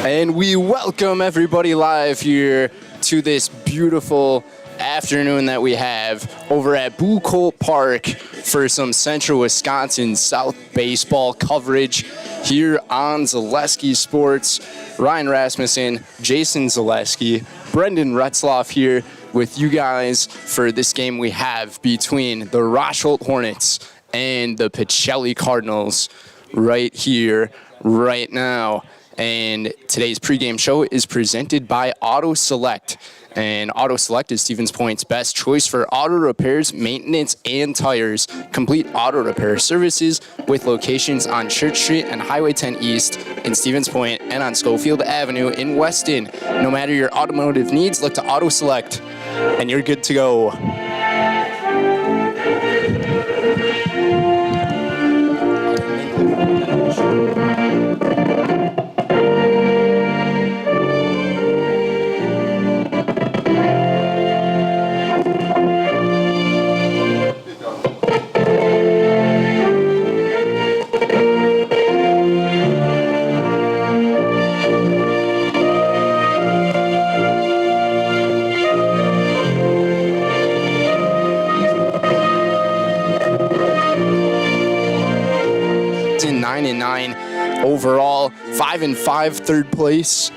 And we welcome everybody live here to this beautiful afternoon that we have over at Rosholt Park for some Central Wisconsin South baseball coverage here on Zaleski Sports. Ryan Rasmussen, Jason Zaleski, Brendan Retzloff here with you guys for this game we have between the Rosholt Hornets and the Pacelli Cardinals right here, right now. And today's pregame show is presented by Auto Select. And Auto Select is Stevens Point's best choice for auto repairs, maintenance, and tires. Complete auto repair services with locations on Church Street and Highway 10 East in Stevens Point and on Schofield Avenue in Weston. No matter your automotive needs, look to Auto Select, and you're good to go. In 9-9 overall, 5-5 third place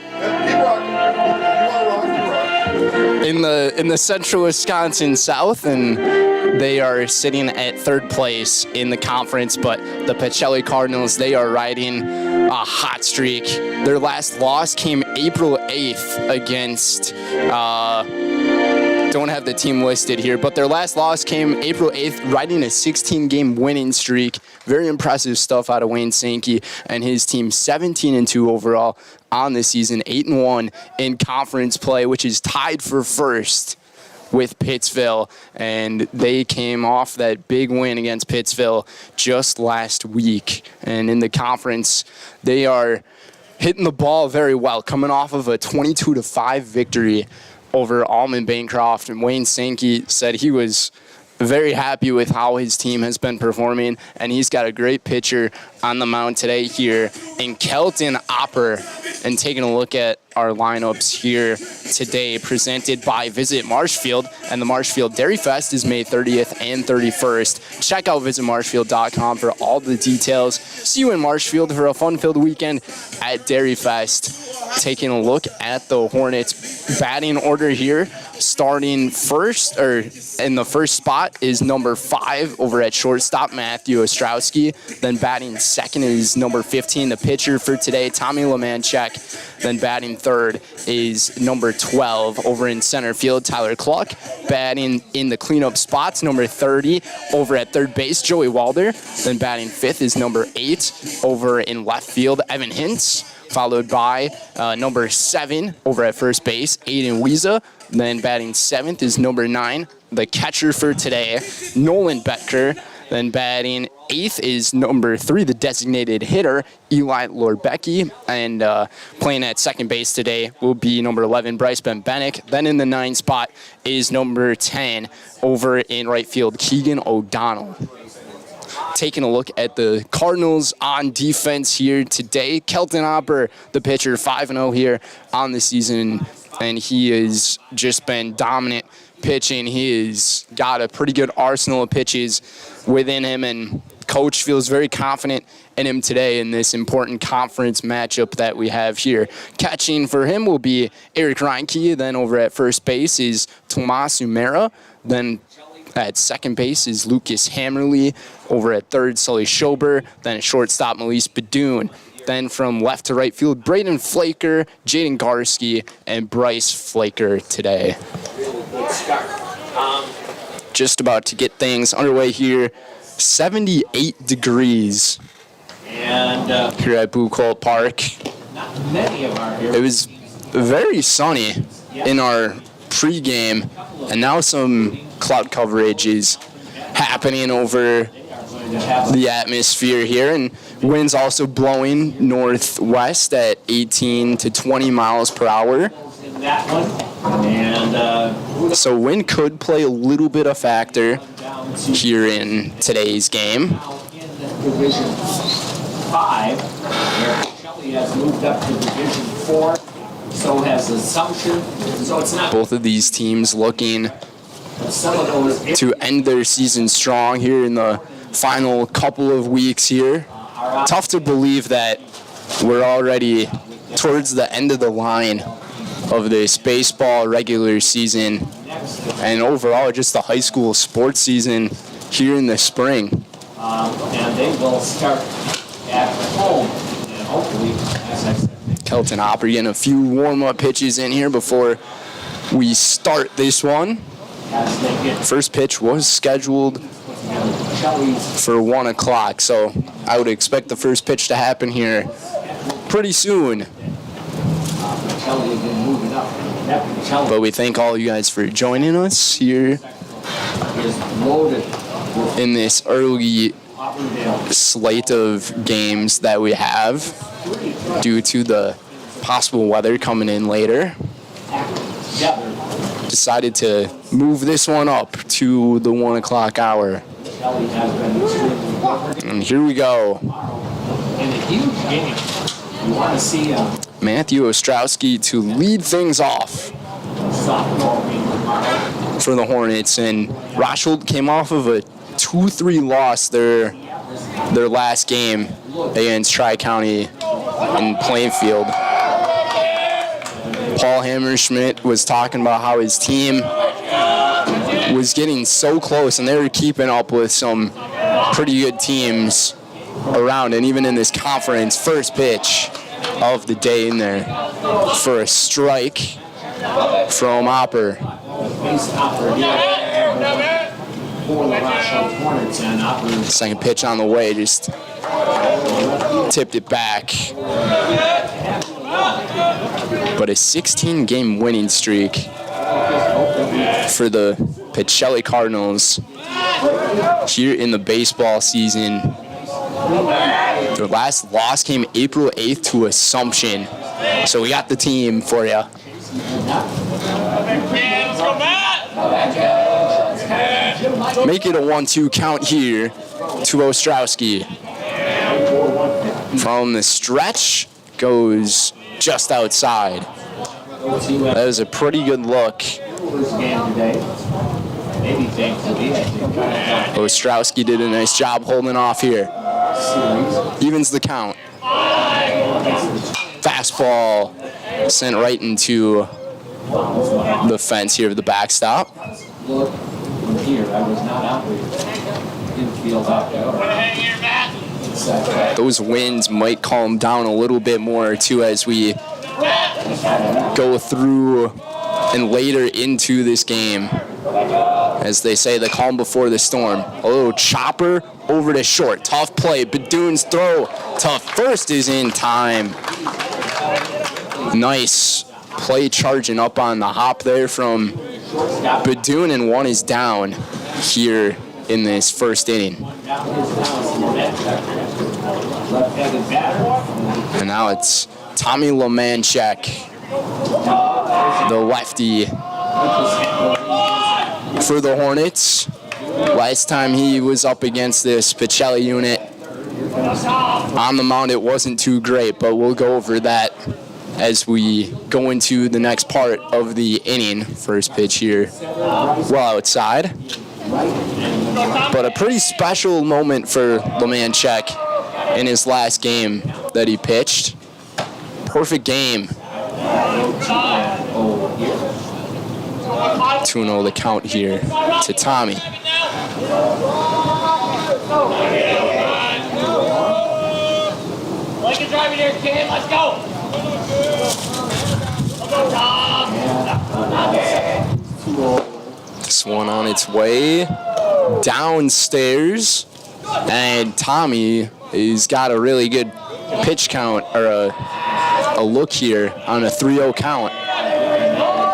in the Central Wisconsin South, and they are sitting at third place in the conference. But the Pacelli Cardinals, they are riding a hot streak. Their last loss came April 8th against don't have the team listed here, but their last loss came April 8th, riding a 16-game winning streak. Very impressive stuff out of Wayne Sankey and his team. 17-2 overall on the season, 8-1 in conference play, which is tied for first with Pittsville. And they came off that big win against Pittsville just last week. And in the conference, they are hitting the ball very well, coming off of a 22-5 victory over Almond Bancroft. And Wayne Sankey said he was very happy with how his team has been performing, and he's got a great pitcher on the mound today here in Kelton Opper. And taking a look at our lineups here today, presented by Visit Marshfield, and the Marshfield Dairy Fest is May 30th and 31st. Check out visitmarshfield.com for all the details. See you in Marshfield for a fun-filled weekend at Dairy Fest. Taking a look at the Hornets batting order here, starting first, or in the first spot, is number 5 over at shortstop, Matthew Ostrowski. Then batting second is number 15, the pitcher for today, Tommy Lemanchek. Then batting third is number 12 over in center field, Tyler Cluck. Batting in the cleanup spots, number 30 over at third base, Joey Walder. Then batting fifth is number 8 over in left field, Evan Hintz. Followed by number 7 over at first base, Aiden Wiesa. Then batting 7th is number 9, the catcher for today, Nolan Betker. Then batting 8th is number 3, the designated hitter, Eli Lorbecki. And playing at second base today will be number 11, Bryce Benbenick. Then in the 9 spot is number 10 over in right field, Keegan O'Donnell. Taking a look at the Cardinals on defense here today, Kelton Opper, the pitcher, 5-0 here on the season, and he has just been dominant pitching. He has got a pretty good arsenal of pitches within him, and coach feels very confident in him today in this important conference matchup that we have here. Catching for him will be Eric Reinke. Then over at first base is Tomas Umera. Then at second base is Lucas Hammerly. Over at third, Sully Schober. Then at shortstop, Melise Badoon. Then from left to right field, Braden Flaker, Jaden Garski, and Bryce Flaker today. Just about to get things underway here. 78 degrees here at Rosholt Park. It was very sunny in our pregame, and now some cloud coverage is happening over the atmosphere here, and winds also blowing northwest at 18 to 20 miles per hour. So wind could play a little bit of factor here in today's game. He has moved up to Division 4. So has Assumption. So it's not. Both of these teams looking Some of those. to end their season strong here in the final couple of weeks here. Tough to believe that we're already towards the end of the line of this baseball regular season and overall just the high school sports season here in the spring. And they will start at home. And hopefully, as I said, Kelton Hopper getting a few warm-up pitches in here before we start this one. as they get First pitch was scheduled Kelly's for 1 o'clock, so I would expect the first pitch to happen here pretty soon. Kelly has been moving up. That Kelly But we thank all you guys for joining us here is loaded with in this early Auburndale. slate of games that we have due to the possible weather coming in later. Together, Decided to move this one up to the 1 o'clock hour. Kelly has been extremely good. And here we go. In a huge game, you want to see Matthew Ostrowski to lead things off sophomore game tomorrow. for the Hornets. And Rosholt came off of a 2-3 loss their last game against Tri-County in Plainfield. Paul Hammerschmidt was talking about how his team was getting so close and they were keeping up with some pretty good teams around, and even in this conference, first pitch of the day in there for a strike from Hopper. Base Hopper here for the Rosholt Hornets, and Hopper Second pitch on the way, just tipped it back. But a 16-game winning streak for the Pacelli Cardinals here in the baseball season. Their last loss came April 8th to Assumption. So we got the team for you. Make it a 1-2 count here to Ostrowski. From the stretch, goes just outside. That was a pretty good look. first game today. Maybe thankfully, I think Ostrowski did a nice job holding off here. series. Evens the count. Fastball sent right into the fence here of the backstop. Look from here, I was not out there. Infield out there. Those winds might calm down a little bit more too as we go through and later into this game. As they say, the calm before the storm. A little chopper over to short. Tough play. Badoon's throw to first is in time. Nice play charging up on the hop there from Badoon, and one is down here in this first inning. And now it's Tommy Lemanchek, the lefty for the Hornets. Last time he was up against this Pacelli unit on the mound, it wasn't too great, but we'll go over that as we go into the next part of the inning. First pitch here, well outside. But a pretty special moment for Lemanchek in his last game that he pitched. Perfect game. 2-0 the count here to Tommy. Like a driver here, kid. Let's go. This one on its way downstairs, and Tommy has got a really good pitch count, or a look here on a 3-0 count.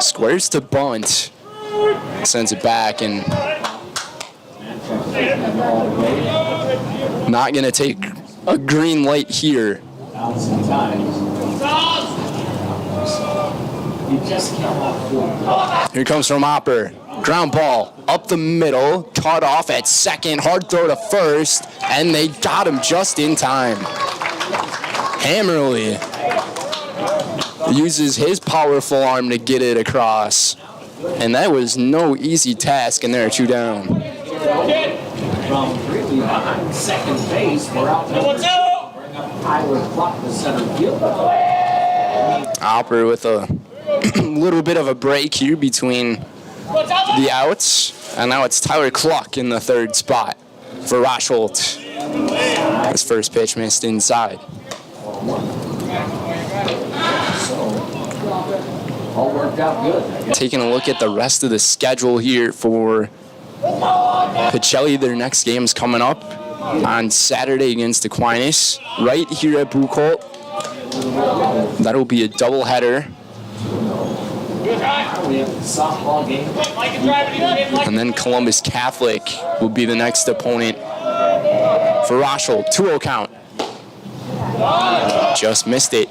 Squares to bunt, sends it back, and not going to take a green light here. Here comes from Hopper. Ground ball up the middle, cut off at second, hard throw to first, and they got him just in time. Hammerly uses his powerful arm to get it across. And that was no easy task, and there are 2 down. From really behind second base, we're out there. Bring up Tyler Cluck, the center fielder. Hopper with a little bit of a break here between the outs. And now it's Tyler Cluck in the 3rd spot for Rosholt. His first pitch missed inside. All worked out good. Taking a look at the rest of the schedule here for Pacelli. Their next game is coming up on Saturday against Aquinas, right here at Rosholt. That'll be a doubleheader. Softball game. And then Columbus Catholic will be the next opponent for Rosholt. 2-0 count. Just missed it.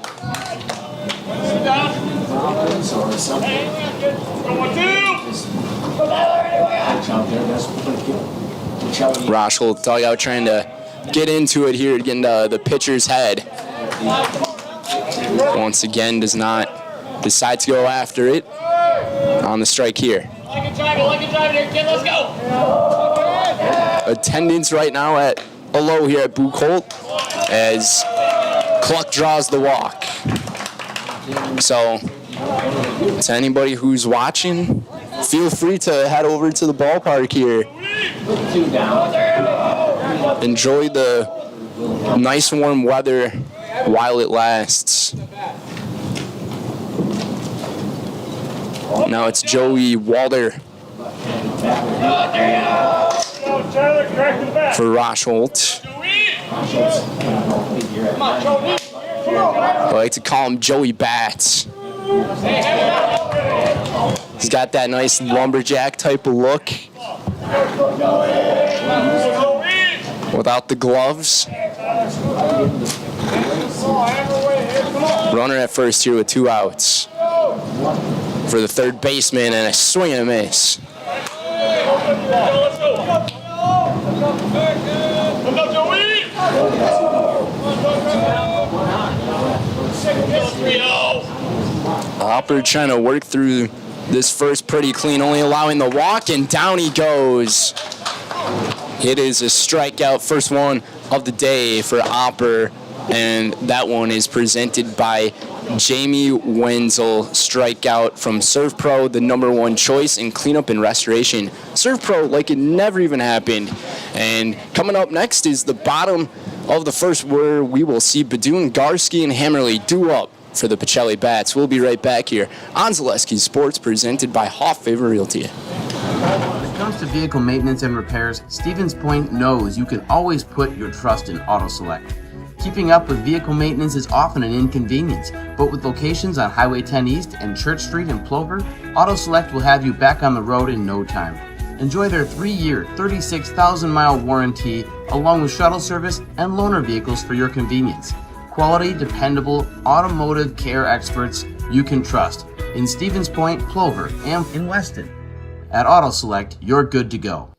Rosholt dugout trying to get into it here, getting the pitcher's head. Once again, does not decide to go after it on the strike here. Attendance right now at a low here at Rosholt as Cluck draws the walk. So, to anybody who's watching, feel free to head over to the ballpark here. Enjoy the nice warm weather while it lasts. Now it's Joey Walder for Rosholt. I like to call him Joey Bats. He's got that nice lumberjack type of look without the gloves. Runner at first here with 2 outs for the 3rd baseman, and a swing and a miss. Hopper trying to work through this first pretty clean, only allowing the walk, and down he goes. It is a strikeout, first one of the day for Hopper, and that one is presented by Jamie Wenzel. Strikeout from Serve Pro, the #1 choice in cleanup and restoration. Serve Pro like it never even happened. And coming up next is the bottom of the first, where we will see Badun, Garski, and Hammerly do up for the Pacelli Bats. We'll be right back here on Zaleski Sports, presented by Hoff Favor Realty. When it comes to vehicle maintenance and repairs, Stevens Point knows you can always put your trust in Auto Select. Keeping up with vehicle maintenance is often an inconvenience, but with locations on Highway 10 East and Church Street in Plover, Auto Select will have you back on the road in no time. Enjoy their 3-year, 36,000-mile warranty, along with shuttle service and loaner vehicles for your convenience. Quality, dependable, automotive care experts you can trust in Stevens Point, Plover, and in Weston. At Auto Select, you're good to go.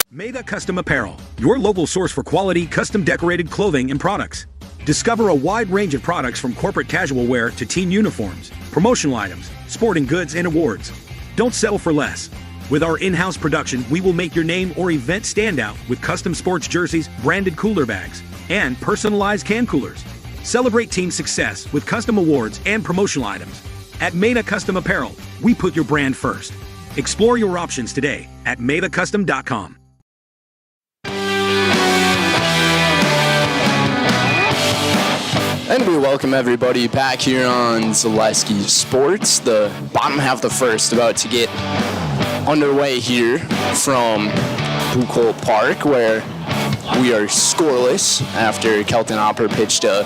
Mega Custom Apparel, your local source for quality, custom decorated clothing and products. Discover a wide range of products from corporate casual wear to team uniforms, promotional items, sporting goods, and awards. Don't settle for less. With our in-house production, we will make your name or event stand out with custom sports jerseys, branded cooler bags, and personalized can coolers. Celebrate team success with custom awards and promotional items. At Meta Custom Apparel, we put your brand first. Explore your options today at metacustom.com. And we welcome everybody back here on Zaleski Sports. The bottom half of the first about to get underway here from Rosholt Park, where we are scoreless after Kelton Hopper pitched a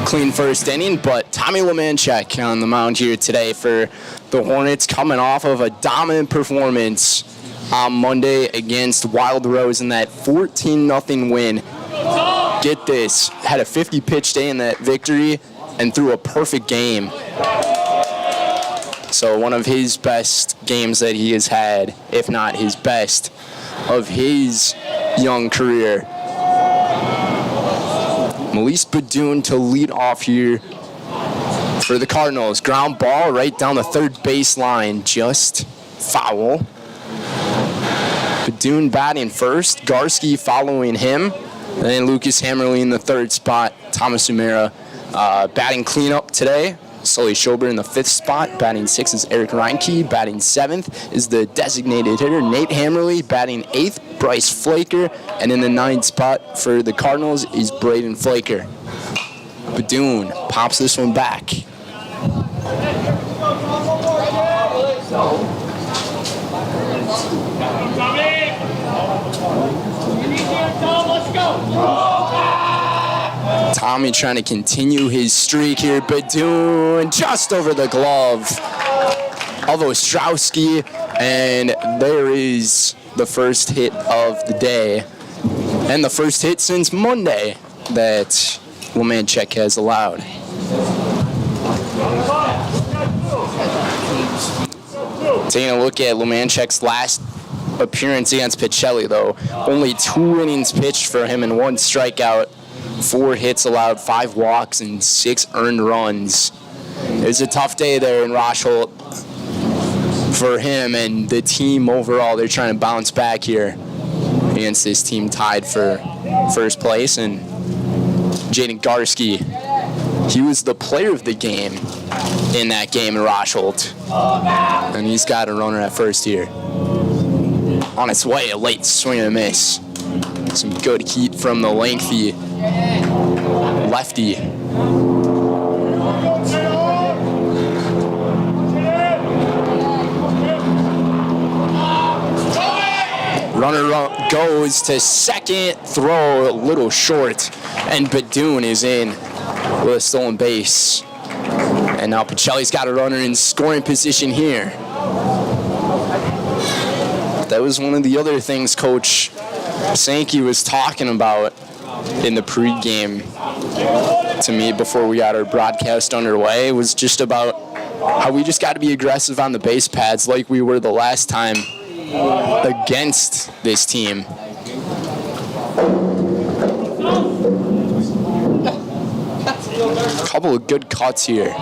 clean first inning. But Tommy Lemanchek on the mound here today for the Hornets, coming off of a dominant performance on Monday against Wild Rose in that 14-0 win. Get this, had a 50-pitch day in that victory and threw a perfect game. So one of his best games that he has had, if not his best of his young career. Melise Badoon to lead off here for the Cardinals. Ground ball right down the third baseline, just foul. Badoon batting first, Garski following him, and then Lucas Hammerly in the third spot. Thomas Umera batting cleanup today. Sully Schober in the fifth spot. Batting sixth is Eric Reinke. Batting seventh is the designated hitter, Nate Hammerly. Batting eighth, Bryce Flaker. And in the ninth spot for the Cardinals is Braden Flaker. Badoon pops this one back. Tommy trying to continue his streak here. Badoon just over the glove of Ostrowski, and there is the first hit of the day, and the first hit since Monday that Lemanchek has allowed. Taking a look at Lemanchek's last appearance against Pacelli, though. Only 2 innings pitched for him and 1 strikeout, 4 hits allowed, 5 walks, and 6 earned runs. It was a tough day there in Rosholt for him and the team overall. They're trying to bounce back here against this team tied for first place. And Jaden Garski, he was the player of the game in that game in Rosholt. And he's got a runner at first here. On its way, a late swing and a miss. Some good heat from the lengthy lefty. Runner goes to second, throw a little short, and Badoon is in with a stolen base. And now Pacelli's got a runner in scoring position here. That was one of the other things Coach Sankey was talking about in the pregame to me before we got our broadcast underway. It was just about how we just got to be aggressive on the base pads like we were the last time against this team. A couple of good cuts here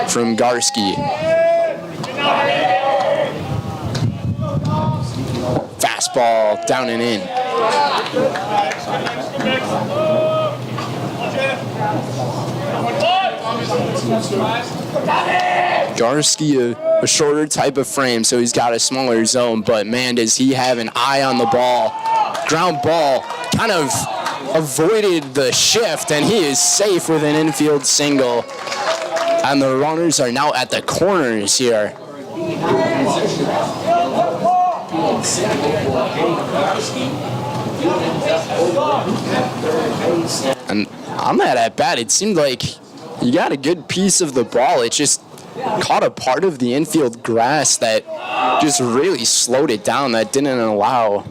from Garski. Fastball down and in. Garski, a shorter type of frame, so he's got a smaller zone, but man, does he have an eye on the ball. Ground ball kind of avoided the shift, and he is safe with an infield single. And the runners are now at the corners here. And on that at bat, it seemed like he got a good piece of the ball. It just caught a part of the infield grass that just really slowed it down. That didn't allow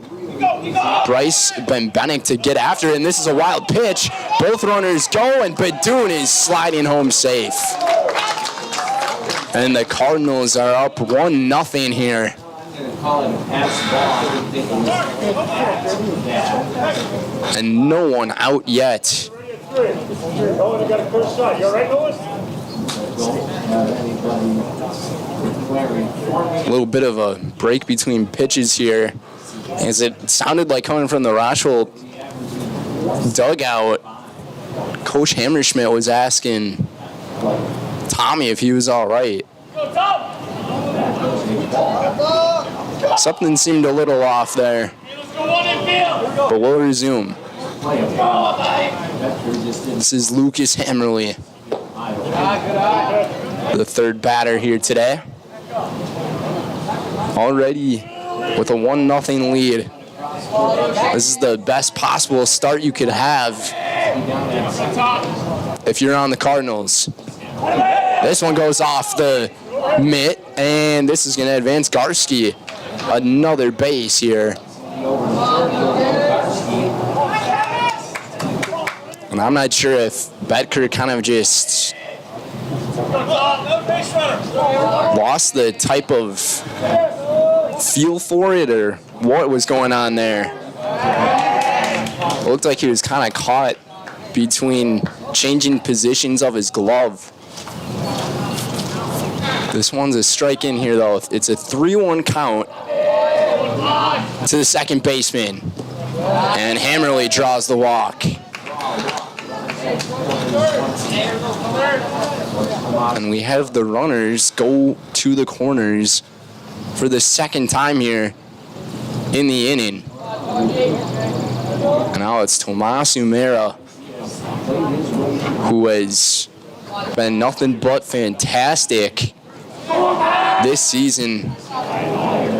Bryce Benbenick to get after it. And this is a wild pitch. Both runners go, and Badoon is sliding home safe. And the Cardinals are up 1-0 here. And no one out yet. A little bit of a break between pitches here, as it sounded like coming from the Rosholt dugout. Coach Hammerschmidt was asking Tommy if he was all right. Something seemed a little off there, but we'll resume. This is Lucas Hammerly, the third batter here today. Already with a 1-0 lead. This is the best possible start you could have if you're on the Cardinals. This one goes off the mitt, and this is going to advance Garski. Another base here. And I'm not sure if Betker kind of just lost the type of feel for it or what was going on there. It looked like he was kind of caught between changing positions of his glove. This one's a strike in here, though. It's a 3-1 count to the second baseman. And Hammerly draws the walk. And we have the runners go to the corners for the second time here in the inning. And now it's Tomas Umera, who has been nothing but fantastic this season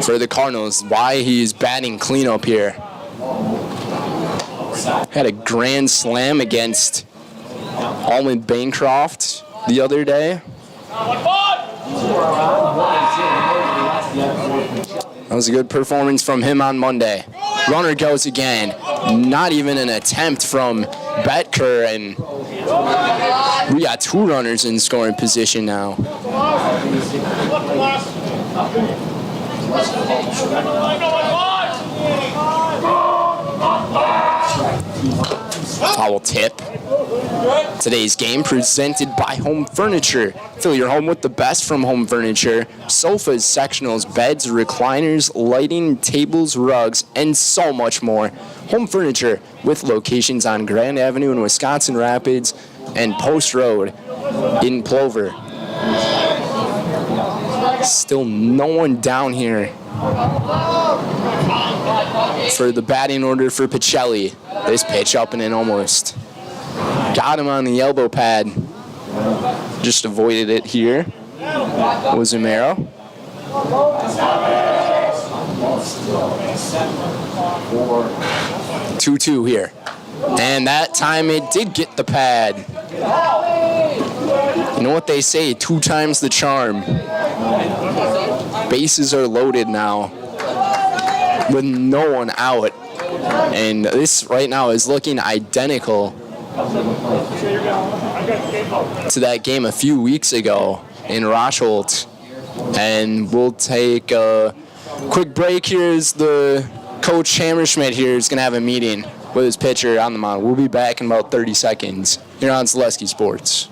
for the Cardinals. Why he's batting cleanup here. Had a grand slam against Almond Bancroft the other day. That was a good performance from him on Monday. Runner goes again. Not even an attempt from Betker, and we got 2 runners in scoring position now. Foul tip. Today's game presented by Home Furniture. Fill your home with the best from Home Furniture. Sofas, sectionals, beds, recliners, lighting, tables, rugs, and so much more. Home Furniture with locations on Grand Avenue in Wisconsin Rapids and Post Road in Plover. Still no one down here for the batting order for Pacelli. This pitch up and in almost. Got him on the elbow pad. Just avoided it here. Was Umero. 2-2 here. And that time it did get the pad. You know what they say, 2 times the charm. Bases are loaded now with no one out. And this right now is looking identical to that game a few weeks ago in Rosholt. And we'll take a quick break here as the coach Hammerschmidt here is going to have a meeting with his pitcher on the mound. We'll be back in about 30 seconds here on Zaleski Sports.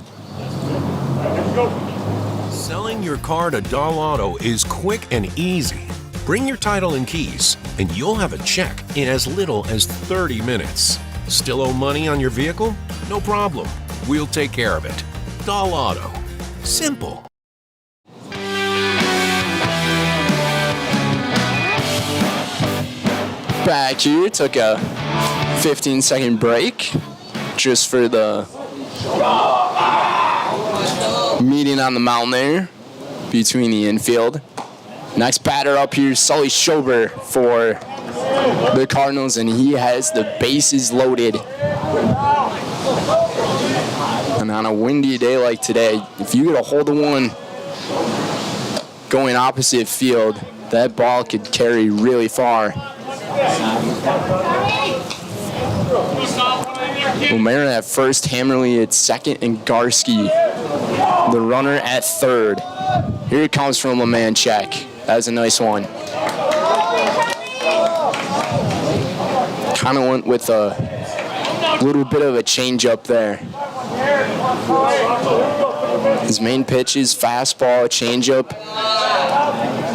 Selling your car to Dahl Auto is quick and easy. Bring your title and keys, and you'll have a check in as little as 30 minutes. Still owe money on your vehicle? No problem. We'll take care of it. Dahl Auto. Simple. Back here, took a 15-second break just for the meeting on the mound there between the infield. Next batter up here, Sully Schober for the Cardinals, and he has the bases loaded. And on a windy day like today, if you get a hold of one going opposite field, that ball could carry really far. O'Mara at first, Hammerly at second, and Garski, the runner, at third. Here it comes from Lemanchek. That was a nice one. Kind of went with a little bit of a change-up there. His main pitch is fastball, change-up,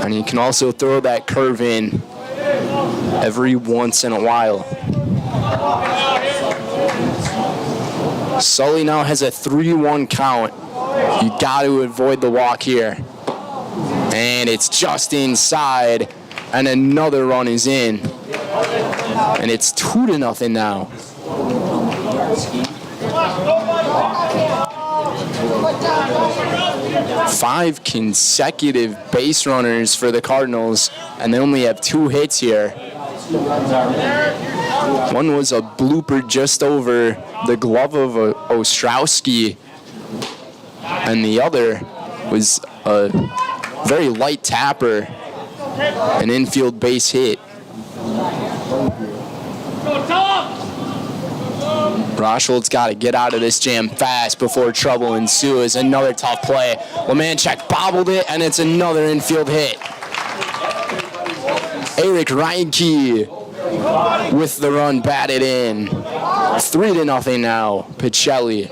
and he can also throw that curve in every once in a while. Sully now has a 3-1 count. You got to avoid the walk here. And it's just inside, and another run is in. And it's 2-0 now. Five consecutive base runners for the Cardinals, and they only have 2 hits here. One was a blooper just over the glove of Ostrowski, and the other was a very light tapper, an infield base hit. Rosholt's got to get out of this jam fast before trouble ensues. Another tough play. Lemanchek bobbled it, and it's another infield hit. Eric Reinke with the run batted in. 3-0 now. Pacelli.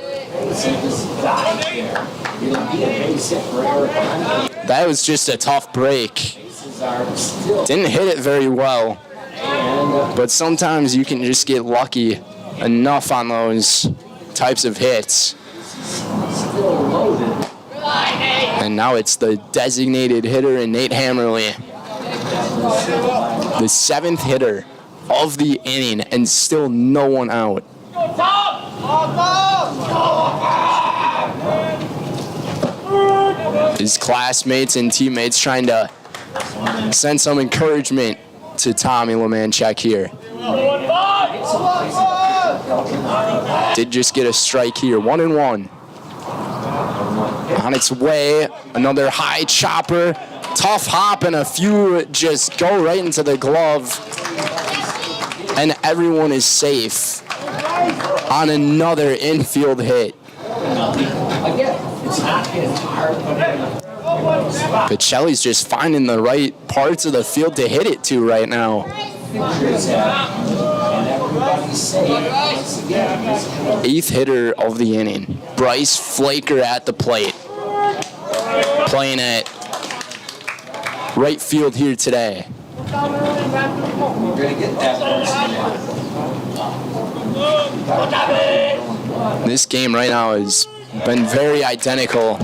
That was just a tough break. Didn't hit it very well. But sometimes you can just get lucky enough on those types of hits. And now it's the designated hitter in Nate Hammerly. The 7th hitter of the inning and still no one out. His classmates and teammates trying to send some encouragement to Tommy Lemanchek here. Did just get a strike here, 1-1. On its way, another high chopper, tough hop, and a few just go right into the glove. And everyone is safe on another infield hit. Pacelli's just finding the right parts of the field to hit it to right now. 8th hitter of the inning. Bryce Flaker at the plate. Playing at right field here today. This game right now has been very identical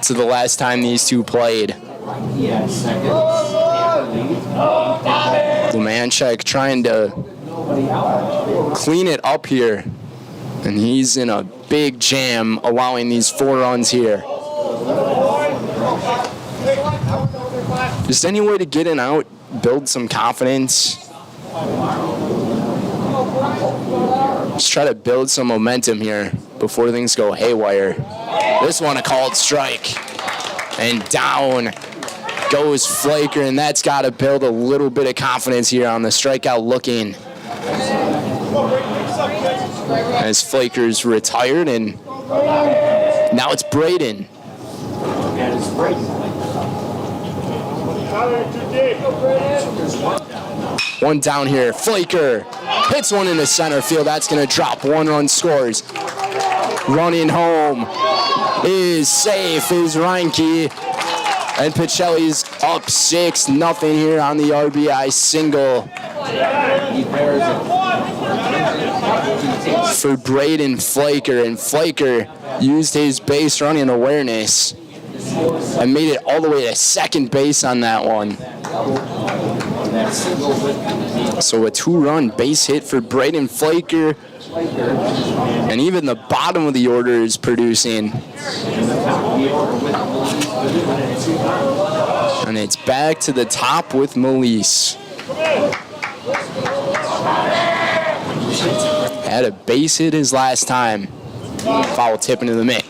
to the last time these two played. Lemanchek trying to clean it up here, and he's in a big jam allowing these 4 runs here. Just any way to get in out, build some confidence. Just try to build some momentum here before things go haywire. This one a called strike. And down goes Flaker, and that's got to build a little bit of confidence here on the strikeout looking. As Flaker's retired, and now it's Braden. One down here. Flaker hits one into center field. That's going to drop. 1 run scores. Running home is safe is Reinke. And Pacelli's up 6-0 here on the RBI single. For Braden Flaker. And Flaker used his base running awareness and made it all the way to second base on that one. So a 2-run base hit for Braden Flaker. And even the bottom of the order is producing. And it's back to the top with Melise. Had a base hit his last time. Foul tip into the mitt.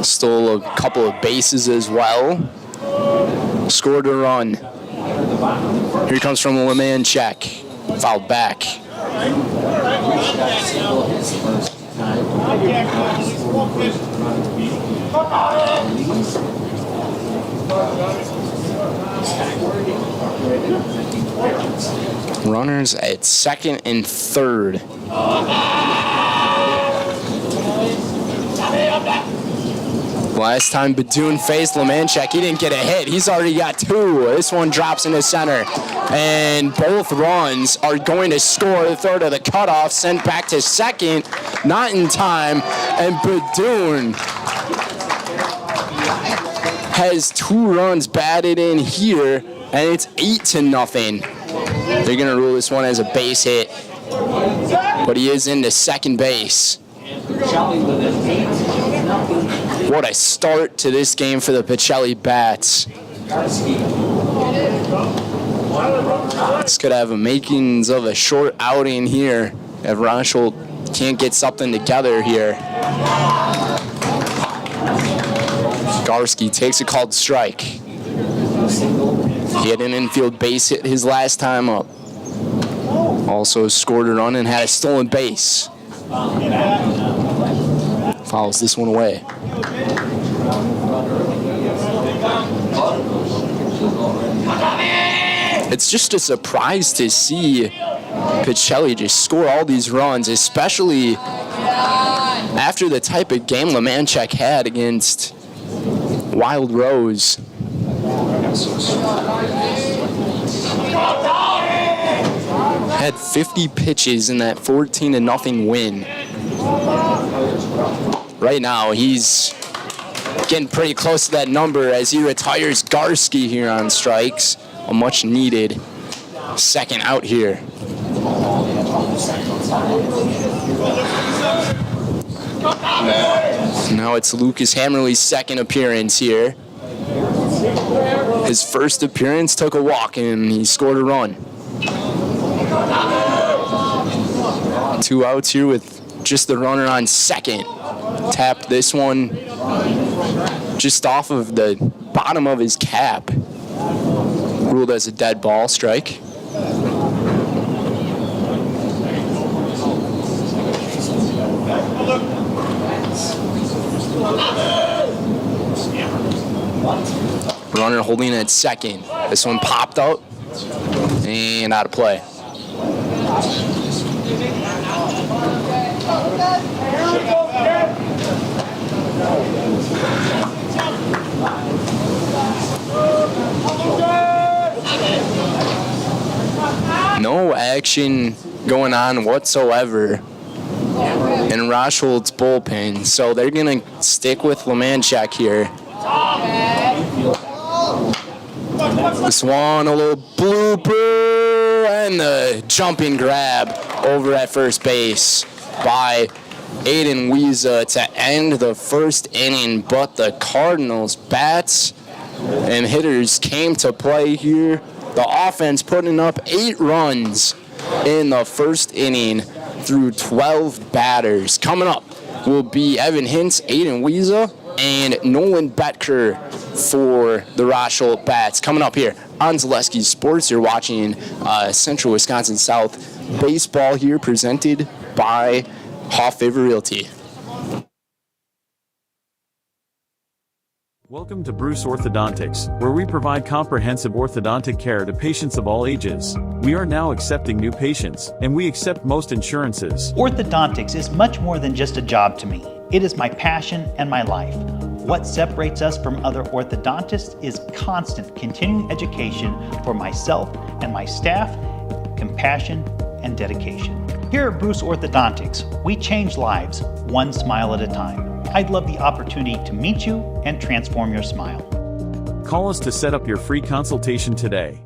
Stole a couple of bases as well. Scored a run. Here he comes from Lemanchek. Fouled back. Runners at second and third. Last time Badoon faced Lemanchek, he didn't get a hit. He's already got 2. This one drops into center. And both runs are going to score. The third of the cutoff, sent back to second. Not in time. And Badoon has 2 runs batted in here. And it's 8-0. They're going to rule this one as a base hit. But he is into second base. What a start to this game for the Pacelli Bats. This could have a makings of a short outing here if Rosholt can't get something together here. Garski takes a called strike. He had an infield base hit his last time up. Also scored a run and had a stolen base. Fouls this one away. it's just a surprise to see Pacelli just score all these runs, especially after the type of game Lemanchek had against Wild Rose. Had 50 pitches in that 14-0 win. Right now, he's getting pretty close to that number as he retires Garski here on strikes. A much needed second out here. Now it's Lucas Hammerly's second appearance here. His first appearance took a walk and he scored a run. 2 outs here with just the runner on second. Tapped this one just off of the bottom of his cap. Ruled as a dead ball strike. Runner holding at second. This one popped out and out of play. No action going on whatsoever in Rosholt's bullpen, so they're going to stick with Lemanchek here. This one, a little blooper, and the jumping grab over at first base by Aiden WIAA to end the first inning, but the Cardinals' bats and hitters came to play here. The offense putting up 8 runs in the first inning through 12 batters. Coming up will be Evan Hintz, Aiden WIAA, and Nolan Betker for the Rosholt Bats. Coming up here on Zaleski Sports, you're watching Central Wisconsin South baseball here, presented by Hoff Favor Realty. Welcome to Bruce Orthodontics, where we provide comprehensive orthodontic care to patients of all ages. We are now accepting new patients, and we accept most insurances. Orthodontics is much more than just a job to me. It is my passion and my life. What separates us from other orthodontists is constant continuing education for myself and my staff, compassion, and dedication. Here at Bruce Orthodontics, we change lives one smile at a time. I'd love the opportunity to meet you and transform your smile. Call us to set up your free consultation today.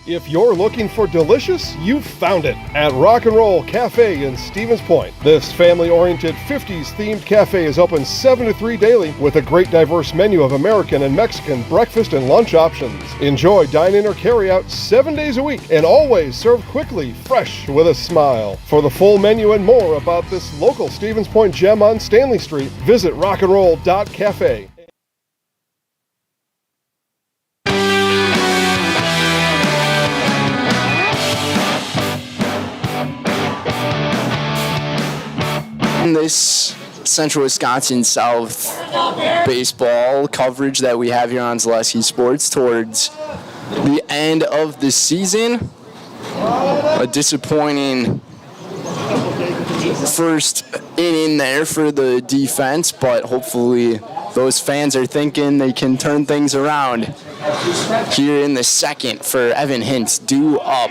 If you're looking for delicious, you've found it at Rock and Roll Cafe in Stevens Point. This family-oriented 50s themed cafe is open 7 to 3 daily with a great diverse menu of American and Mexican breakfast and lunch options. Enjoy dine-in or carry-out 7 days a week and always served quickly, fresh with a smile. For the full menu and more about this local Stevens Point gem on Stanley Street, visit rockandroll.cafe. This Central Wisconsin South baseball coverage that we have here on Zaleski Sports towards the end of the season. A disappointing first inning there for the defense, but hopefully those fans are thinking they can turn things around here in the second for Evan Hintz, due up.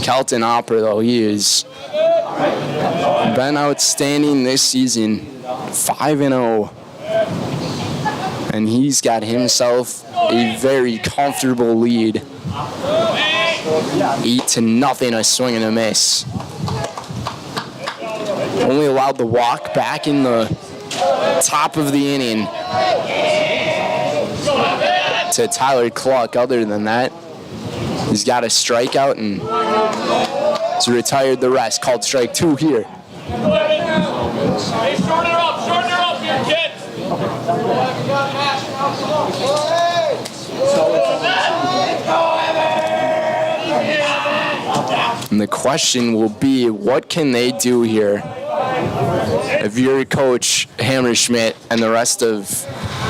Kelton Opera, though, he is been outstanding this season, 5-0, and he's got himself a very comfortable lead, 8-0, a swing and a miss. Only allowed the walk back in the top of the inning to Tyler Cluck. Other than that, he's got a strikeout and he's retired the rest. Called strike 2 here. Hey, shorten her up here, kids. And the question will be, what can they do here? If you're Coach Hammerschmidt and the rest of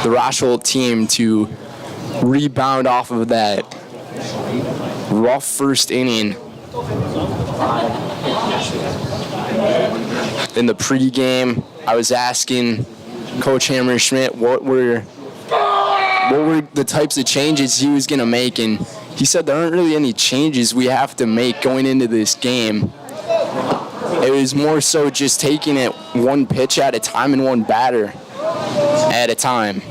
the Rosholt team, to rebound off of that rough first inning. In the pregame, I was asking Coach Hammerschmidt what were the types of changes he was going to make, and he said there aren't really any changes we have to make going into this game. It was more so just taking it one pitch at a time and one batter at a time.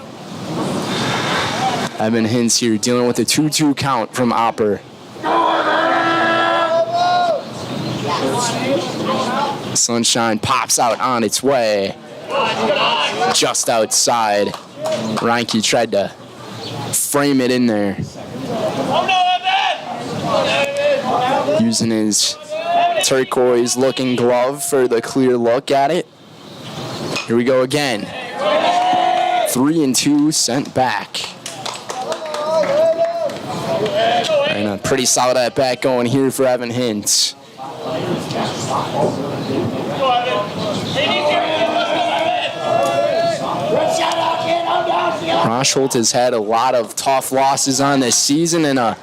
Evan Hintz here dealing with a 2-2 count from Opper. Sunshine pops out on its way. Just outside. Reinke tried to frame it in there. Using his turquoise looking glove for the clear look at it. Here we go again. 3-2 sent back. And a pretty solid at bat going here for Evan Hintz. Rosholt has had a lot of tough losses on this season, and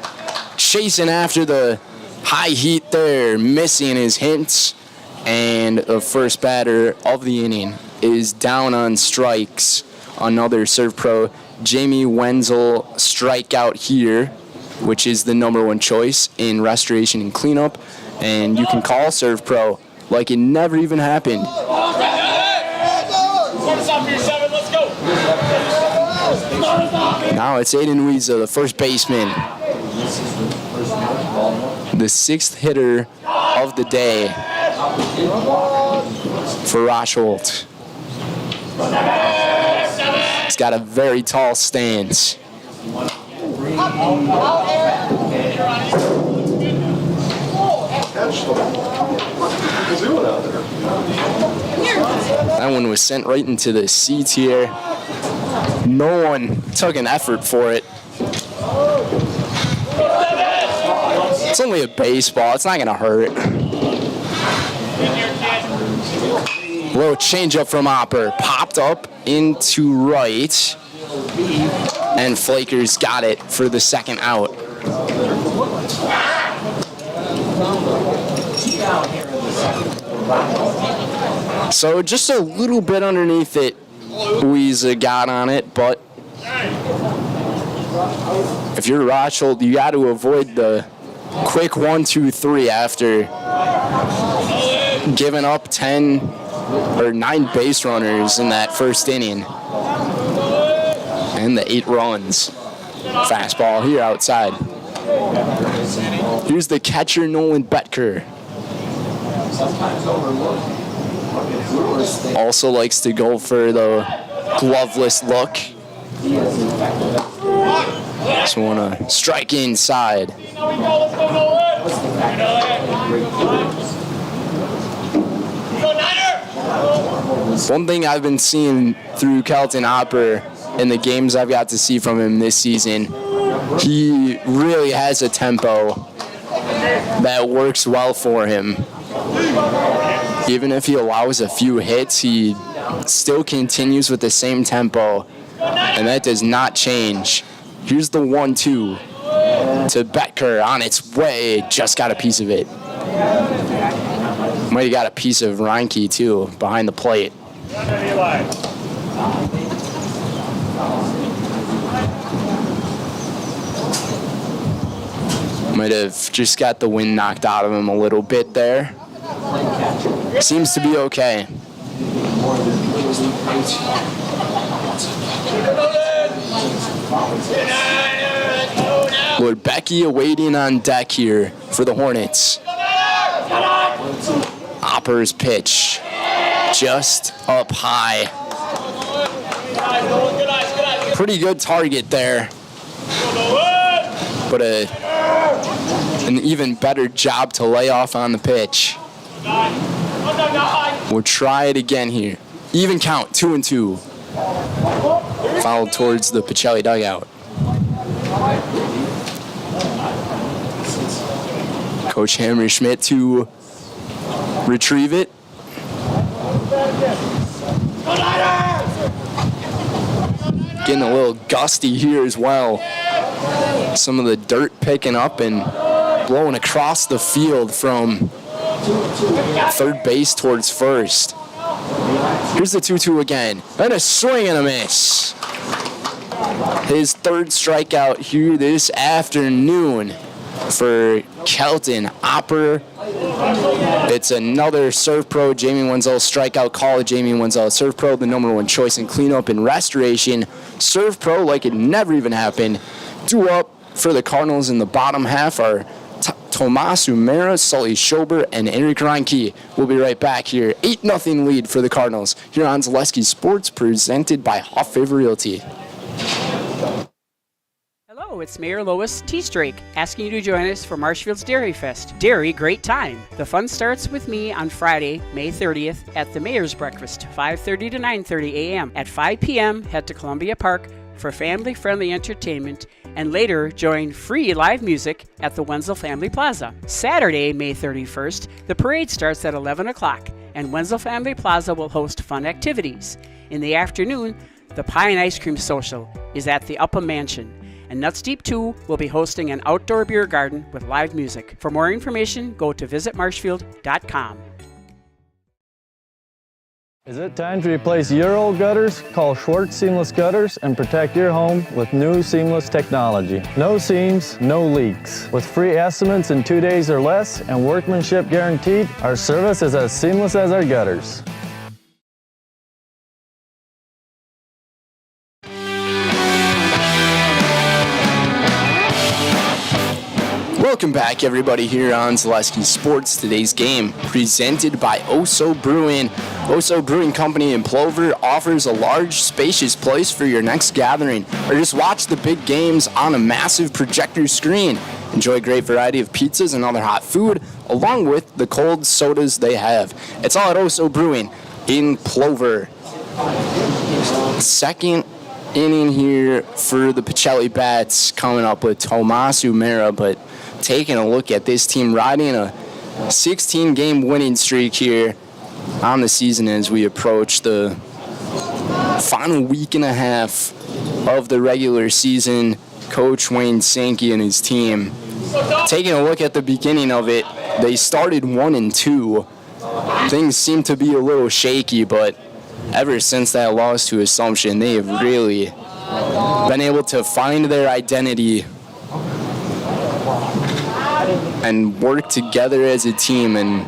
chasing after the high heat there, missing his Hintz, and the first batter of the inning is down on strikes. Another Serve Pro, Jamie Wenzel, strikeout here, which is the #1 choice in restoration and cleanup, and you can call Serve Pro like it never even happened. Now it's Aiden Weezer, the first baseman, the 6th hitter of the day for Rosholt. He's got a very tall stance. That one was sent right into the C tier. No one took an effort for it. It's only a baseball. It's not going to hurt. Little changeup from Opper. Popped up into right. And Flakers got it for the second out. So just a little bit underneath it, Weezer got on it, but if you're Rosholt, you got to avoid the quick 1-2-3 after giving up 10 or 9 base runners in that first inning. And the 8 runs. Fastball here outside. Here's the catcher, Nolan Betker. Also likes to go for the gloveless look. Just want to strike inside. One thing I've been seeing through Kelton Opper in the games I've got to see from him this season, he really has a tempo that works well for him. Even if he allows a few hits, he still continues with the same tempo, and that does not change. Here's the 1-2 to Betker on its way. Just got a piece of it. Might have got a piece of Reinke, too, behind the plate. Might have just got the wind knocked out of him a little bit there. Seems to be okay. Lord Becky awaiting on deck here for the Hornets. Opper's pitch just up high. Pretty good target there. But an even better job to lay off on the pitch. We'll try it again here. Even count, 2-2. Fouled towards the Pacelli dugout. Coach Hammerschmidt to retrieve it. Getting a little gusty here as well. Some of the dirt picking up and blowing across the field from third base towards first. Here's the 2-2 again. And a swing and a miss. His third strikeout here this afternoon for Kelton Opper. It's another Serve Pro Jamie Wenzel strikeout call. Jamie Wenzel, Serve Pro, the #1 choice in cleanup and restoration. Serve Pro like it never even happened. Due up for the Cardinals in the bottom half are Tomas Umera, Sully Schober, and Eric Reinke. We'll be right back here. 8-0 lead for the Cardinals here on Zaleski Sports, presented by Huff Favor Realty. Hello, it's Mayor Lois T. Strake asking you to join us for Marshfield's Dairy Fest. Dairy, great time. The fun starts with me on Friday, May 30th at the Mayor's Breakfast, 5:30 to 9:30 a.m. At 5 p.m., head to Columbia Park for family-friendly entertainment, and later join free live music at the Wenzel Family Plaza. Saturday, May 31st, the parade starts at 11 o'clock, and Wenzel Family Plaza will host fun activities. In the afternoon, the Pie and Ice Cream Social is at the Upham Mansion, and Nuts Deep 2 will be hosting an outdoor beer garden with live music. For more information, go to visitmarshfield.com. Is it time to replace your old gutters? Call Schwartz Seamless Gutters and protect your home with new seamless technology. No seams, no leaks. With free estimates in 2 days or less and workmanship guaranteed, our service is as seamless as our gutters. Welcome back, everybody, here on Zaleski Sports. Today's game presented by Oso Brewing. Oso Brewing Company in Plover offers a large, spacious place for your next gathering, or just watch the big games on a massive projector screen. Enjoy a great variety of pizzas and other hot food, along with the cold sodas they have. It's all at Oso Brewing in Plover. Second inning here for the Pacelli Bats, coming up with Tomas Umera, but taking a look at this team riding a 16-game winning streak here on the season as we approach the final week and a half of the regular season. Coach Wayne Sankey and his team taking a look at the beginning of it. They started 1-2. Things seem to be a little shaky, but ever since that loss to Assumption, they have really been able to find their identity and work together as a team, and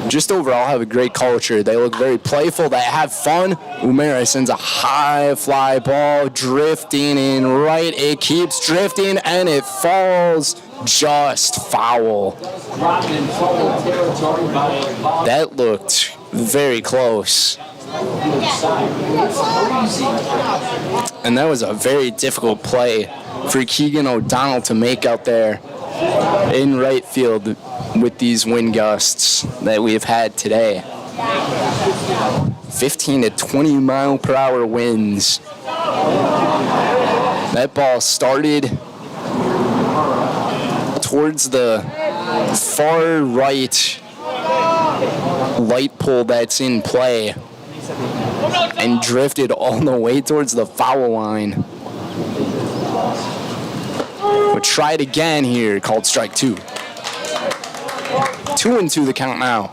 just overall have a great culture. They look very playful. They have fun. Umera sends a high fly ball drifting in right. It keeps drifting and it falls just foul. That looked very close. And that was a very difficult play for Keegan O'Donnell to make out there in right field with these wind gusts that we have had today. 15 to 20 mile per hour winds. That ball started towards the far right light pole that's in play and drifted all the way towards the foul line. We'll try it again here, called strike 2. 2-2 the count now.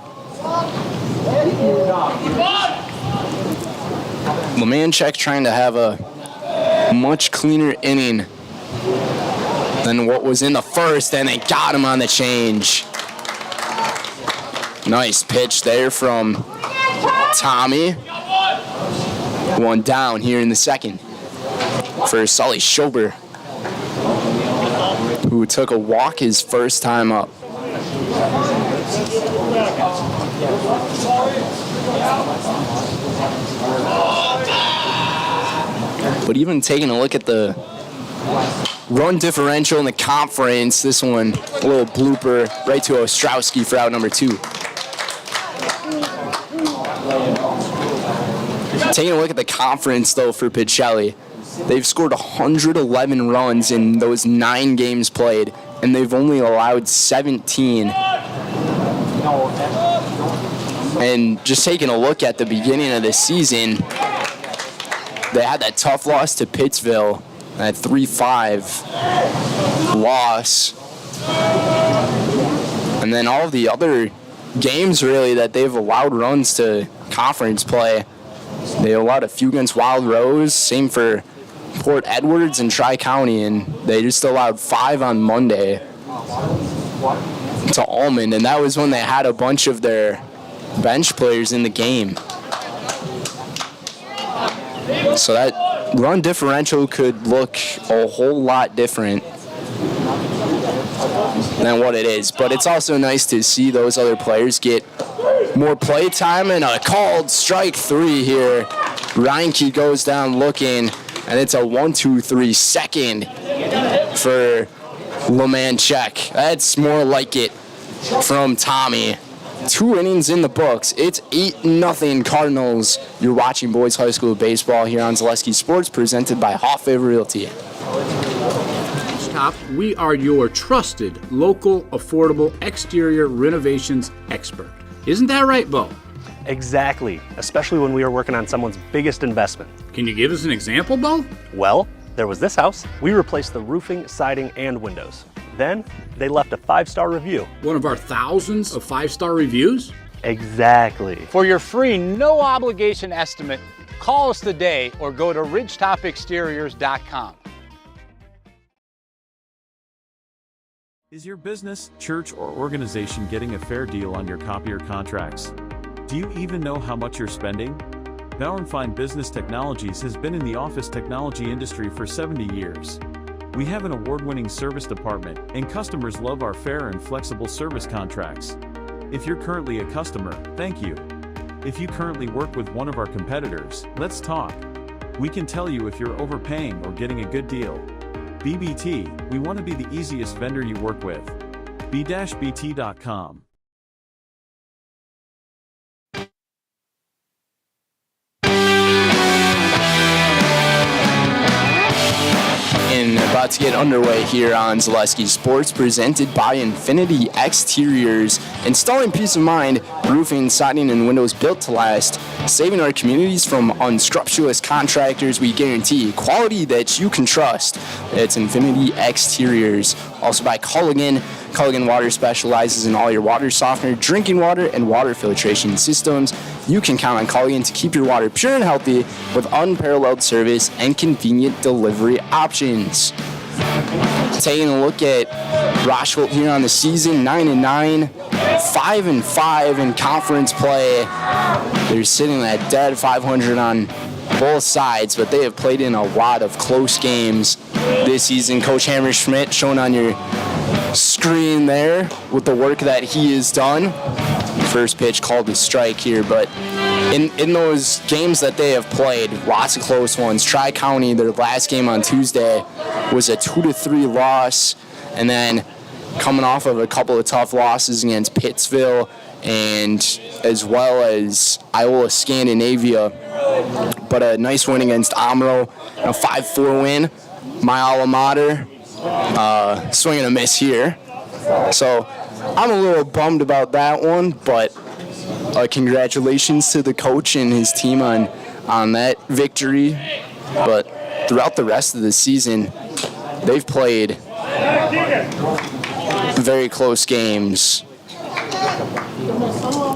Lemanchek trying to have a much cleaner inning than what was in the first, and they got him on the change. Nice pitch there from Tommy. One down here in the second for Sully Schober, who took a walk his first time up. But even taking a look at the run differential in the conference, this one, a little blooper right to Ostrowski for out number 2. Taking a look at the conference, though, for Pacelli, they've scored 111 runs in those 9 games played, and they've only allowed 17. And just taking a look at the beginning of the season, they had that tough loss to Pittsville That 3-5 loss. And then all of the other games, really, that they've allowed runs to conference play. They allowed a few against Wild Rose, same for Port Edwards and Tri-County, and they just allowed 5 on Monday to Almond, and that was when they had a bunch of their bench players in the game. So that run differential could look a whole lot different than what it is. But it's also nice to see those other players get more play time, and a called strike 3 here. Reinke goes down looking, and it's a 1-2-3 second for Lemanchek. That's more like it from Tommy. 2 innings in the books. It's 8-0 Cardinals. You're watching Boys High School baseball here on Zaleski Sports, presented by Hoffa Realty. Top, we are your trusted, local, affordable exterior renovations expert. Isn't that right, Bo? Exactly, especially when we are working on someone's biggest investment. Can you give us an example, Bo? Well, there was this house. We replaced the roofing, siding, and windows. Then they left a 5-star review. One of our thousands of 5-star reviews? Exactly. For your free, no obligation estimate, call us today or go to ridgetopexteriors.com. Is your business, church, or organization getting a fair deal on your copier contracts? Do you even know how much you're spending? Bauer & Fine Business Technologies has been in the office technology industry for 70 years. We have an award-winning service department, and customers love our fair and flexible service contracts. If you're currently a customer, thank you. If you currently work with one of our competitors, let's talk. We can tell you if you're overpaying or getting a good deal. BBT, we want to be the easiest vendor you work with. b-bt.com. And about to get underway here on Zaleski Sports, presented by Infinity Exteriors. Installing peace of mind, roofing, siding, and windows built to last. Saving our communities from unscrupulous contractors, we guarantee quality that you can trust. It's Infinity Exteriors. Also by Culligan. Culligan Water specializes in all your water softener, drinking water, and water filtration systems. You can count on Culligan to keep your water pure and healthy with unparalleled service and convenient delivery options. Taking a look at Rosholt here on the season, 9-9, 5-5 in conference play. They're sitting at dead 500 on both sides, but they have played in a lot of close games this season. Coach Hammerschmidt shown on your screen there with the work that he has done. First pitch called a strike here, but in those games that they have played, lots of close ones. Tri-County, their last game on Tuesday, was a 2-3 loss, and then coming off of a couple of tough losses against Pittsville and as well as Iowa Scandinavia, but a nice win against Omro, a 5-4 win. My alma mater, swing and a miss here. So I'm a little bummed about that one, but congratulations to the coach and his team on that victory. But throughout the rest of the season, they've played very close games.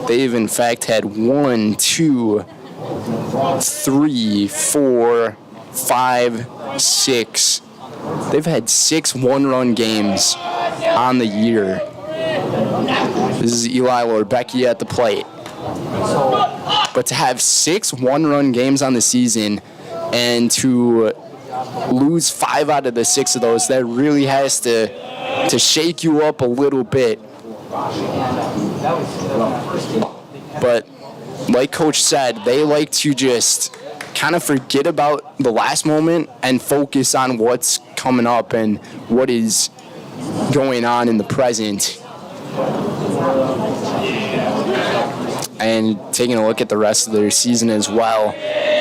They've in fact had 1, 2, 3, 4, 5, 6. They've had 6 one-run games on the year. This is Eli Lordbecky at the plate. But to have 6 one-run games on the season and to lose 5 out of the 6 of those, that really has to shake you up a little bit. But like Coach said, they like to just kind of forget about the last moment and focus on what's coming up and what is going on in the present. And taking a look at the rest of their season as well.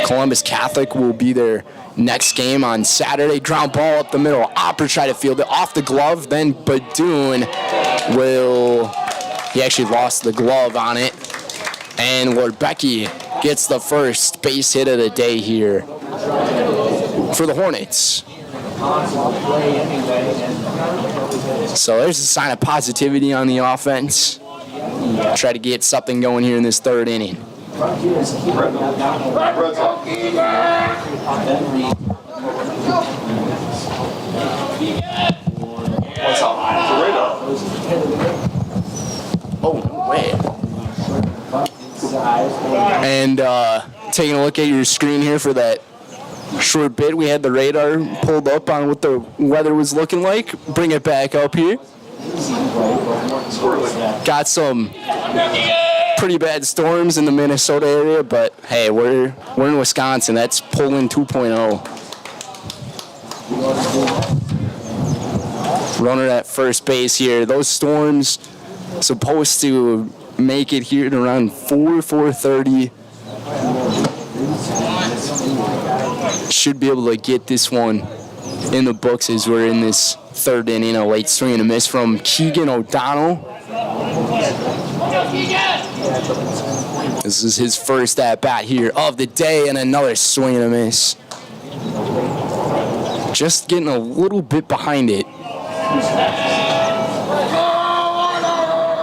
Columbus Catholic will be their next game on Saturday. Ground ball up the middle. Opera try to field it off the glove. Then Badoon he actually lost the glove on it. And Lordbecky gets the first base hit of the day here for the Hornets. So there's a sign of positivity on the offense. Try to get something going here in this third inning. Oh, no way. And taking a look at your screen here for that short bit, we had the radar pulled up on what the weather was looking like. Bring it back up here. Got some pretty bad storms in the Minnesota area, but hey, we're in Wisconsin. That's Poland 2.0. Runner at first base here. Those storms supposed to make it here at around 4:30. Should be able to get this one in the books as we're in this third inning. A late swing and a miss from Keegan O'Donnell. This is his first at-bat here of the day, and another swing and a miss. Just getting a little bit behind it.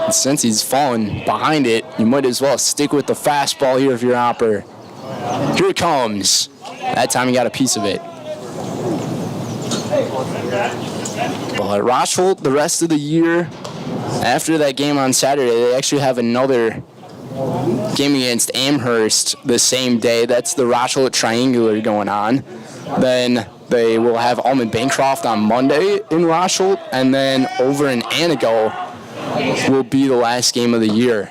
And since he's fallen behind it, you might as well stick with the fastball here if you're Hopper. Here it comes. That time he got a piece of it. But Rosholt, the rest of the year, after that game on Saturday, they actually have another game against Amherst the same day. That's the Rosholt Triangular going on. Then they will have Almond Bancroft on Monday in Rosholt, and then over in Anago will be the last game of the year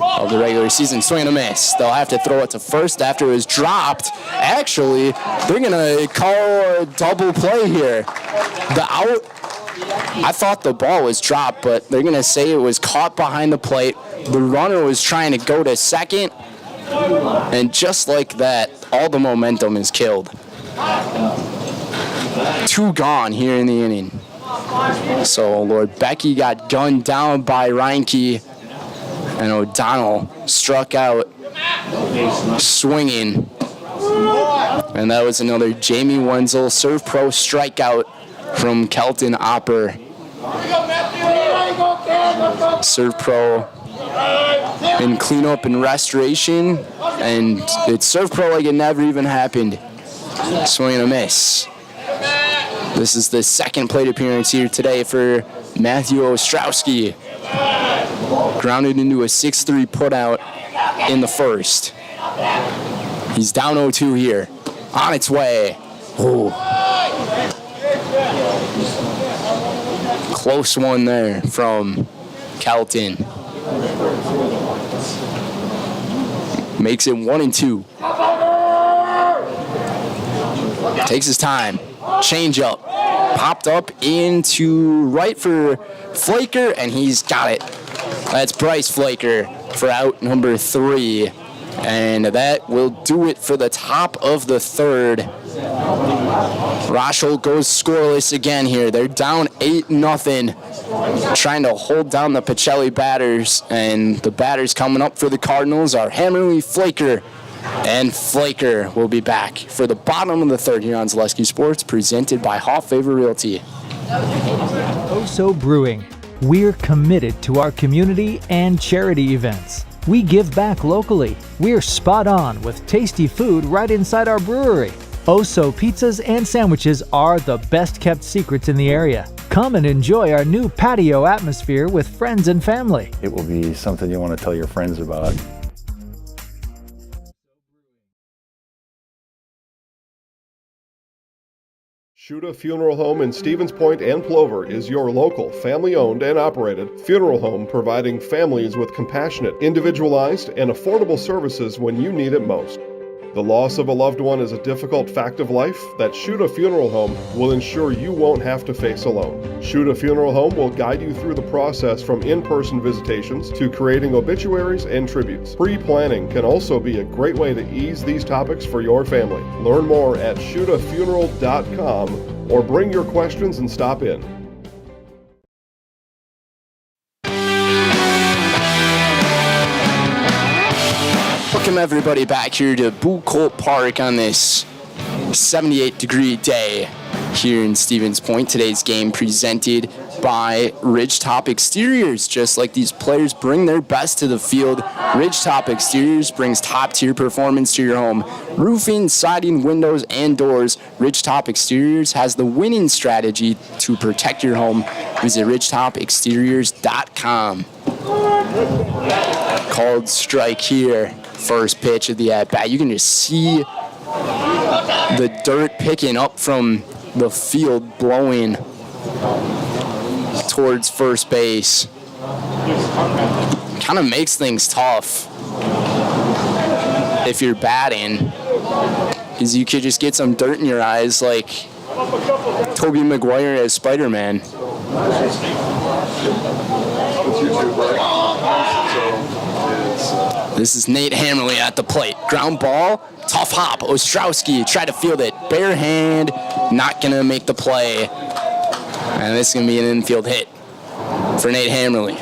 of the regular season. Swing and a miss. They'll have to throw it to first after it was dropped. Actually, they're going to call a double play here. The out, I thought the ball was dropped, but they're going to say it was caught behind the plate. The runner was trying to go to second, and just like that, all the momentum is killed. 2 gone here in the inning. So Lord Becky got gunned down by Reinke, and O'Donnell struck out swinging. And that was another Jamie Wenzel Serve Pro strikeout from Kelton Opper. Serve Pro in cleanup and restoration, and it's Serve Pro like it never even happened. Swing and a miss. This is the second plate appearance here today for Matthew Ostrowski. Grounded into a 6-3 putout in the first. He's down 0-2 here. On its way. Ooh. Close one there from Kelton. Makes it 1-2. Takes his time. Change up. Popped up into right for Flaker, and he's got it. That's Bryce Flaker for out number 3. And that will do it for the top of the third. Rosholt goes scoreless again here. They're down 8-0. Trying to hold down the Pacelli batters. And the batters coming up for the Cardinals are Hammerly, Flaker, and Flaker will be back for the bottom of the third here on Zaleski Sports, presented by Hoff Favor Realty. Oso Brewing. We're committed to our community and charity events. We give back locally. We're spot on with tasty food right inside our brewery. Oso pizzas and sandwiches are the best kept secrets in the area. Come and enjoy our new patio atmosphere with friends and family. It will be something you want to tell your friends about. Shuda Funeral Home in Stevens Point and Plover is your local, family-owned and operated funeral home providing families with compassionate, individualized, and affordable services when you need it most. The loss of a loved one is a difficult fact of life that Shuda Funeral Home will ensure you won't have to face alone. Shuda Funeral Home will guide you through the process from in-person visitations to creating obituaries and tributes. Pre-planning can also be a great way to ease these topics for your family. Learn more at shudafuneral.com or bring your questions and stop in. Welcome everybody back here to Bucolt Park on this 78-degree day. here in Stevens Point. Today's game presented by Ridgetop Exteriors. Just like these players bring their best to the field, Ridgetop Exteriors brings top-tier performance to your home. Roofing, siding, windows, and doors, Ridgetop Exteriors has the winning strategy to protect your home. Visit ridgetopexteriors.com. Called strike here. First pitch of the at-bat. You can just see the dirt picking up from the field, blowing towards first base. Kind of makes things tough if you're batting, because you could just get some dirt in your eyes like Tobey Maguire as Spider-Man. This is Nate Hammerly at the plate. Ground ball, tough hop. Ostrowski tried to field it. Bare hand, not going to make the play. And this is going to be an infield hit for Nate Hammerly.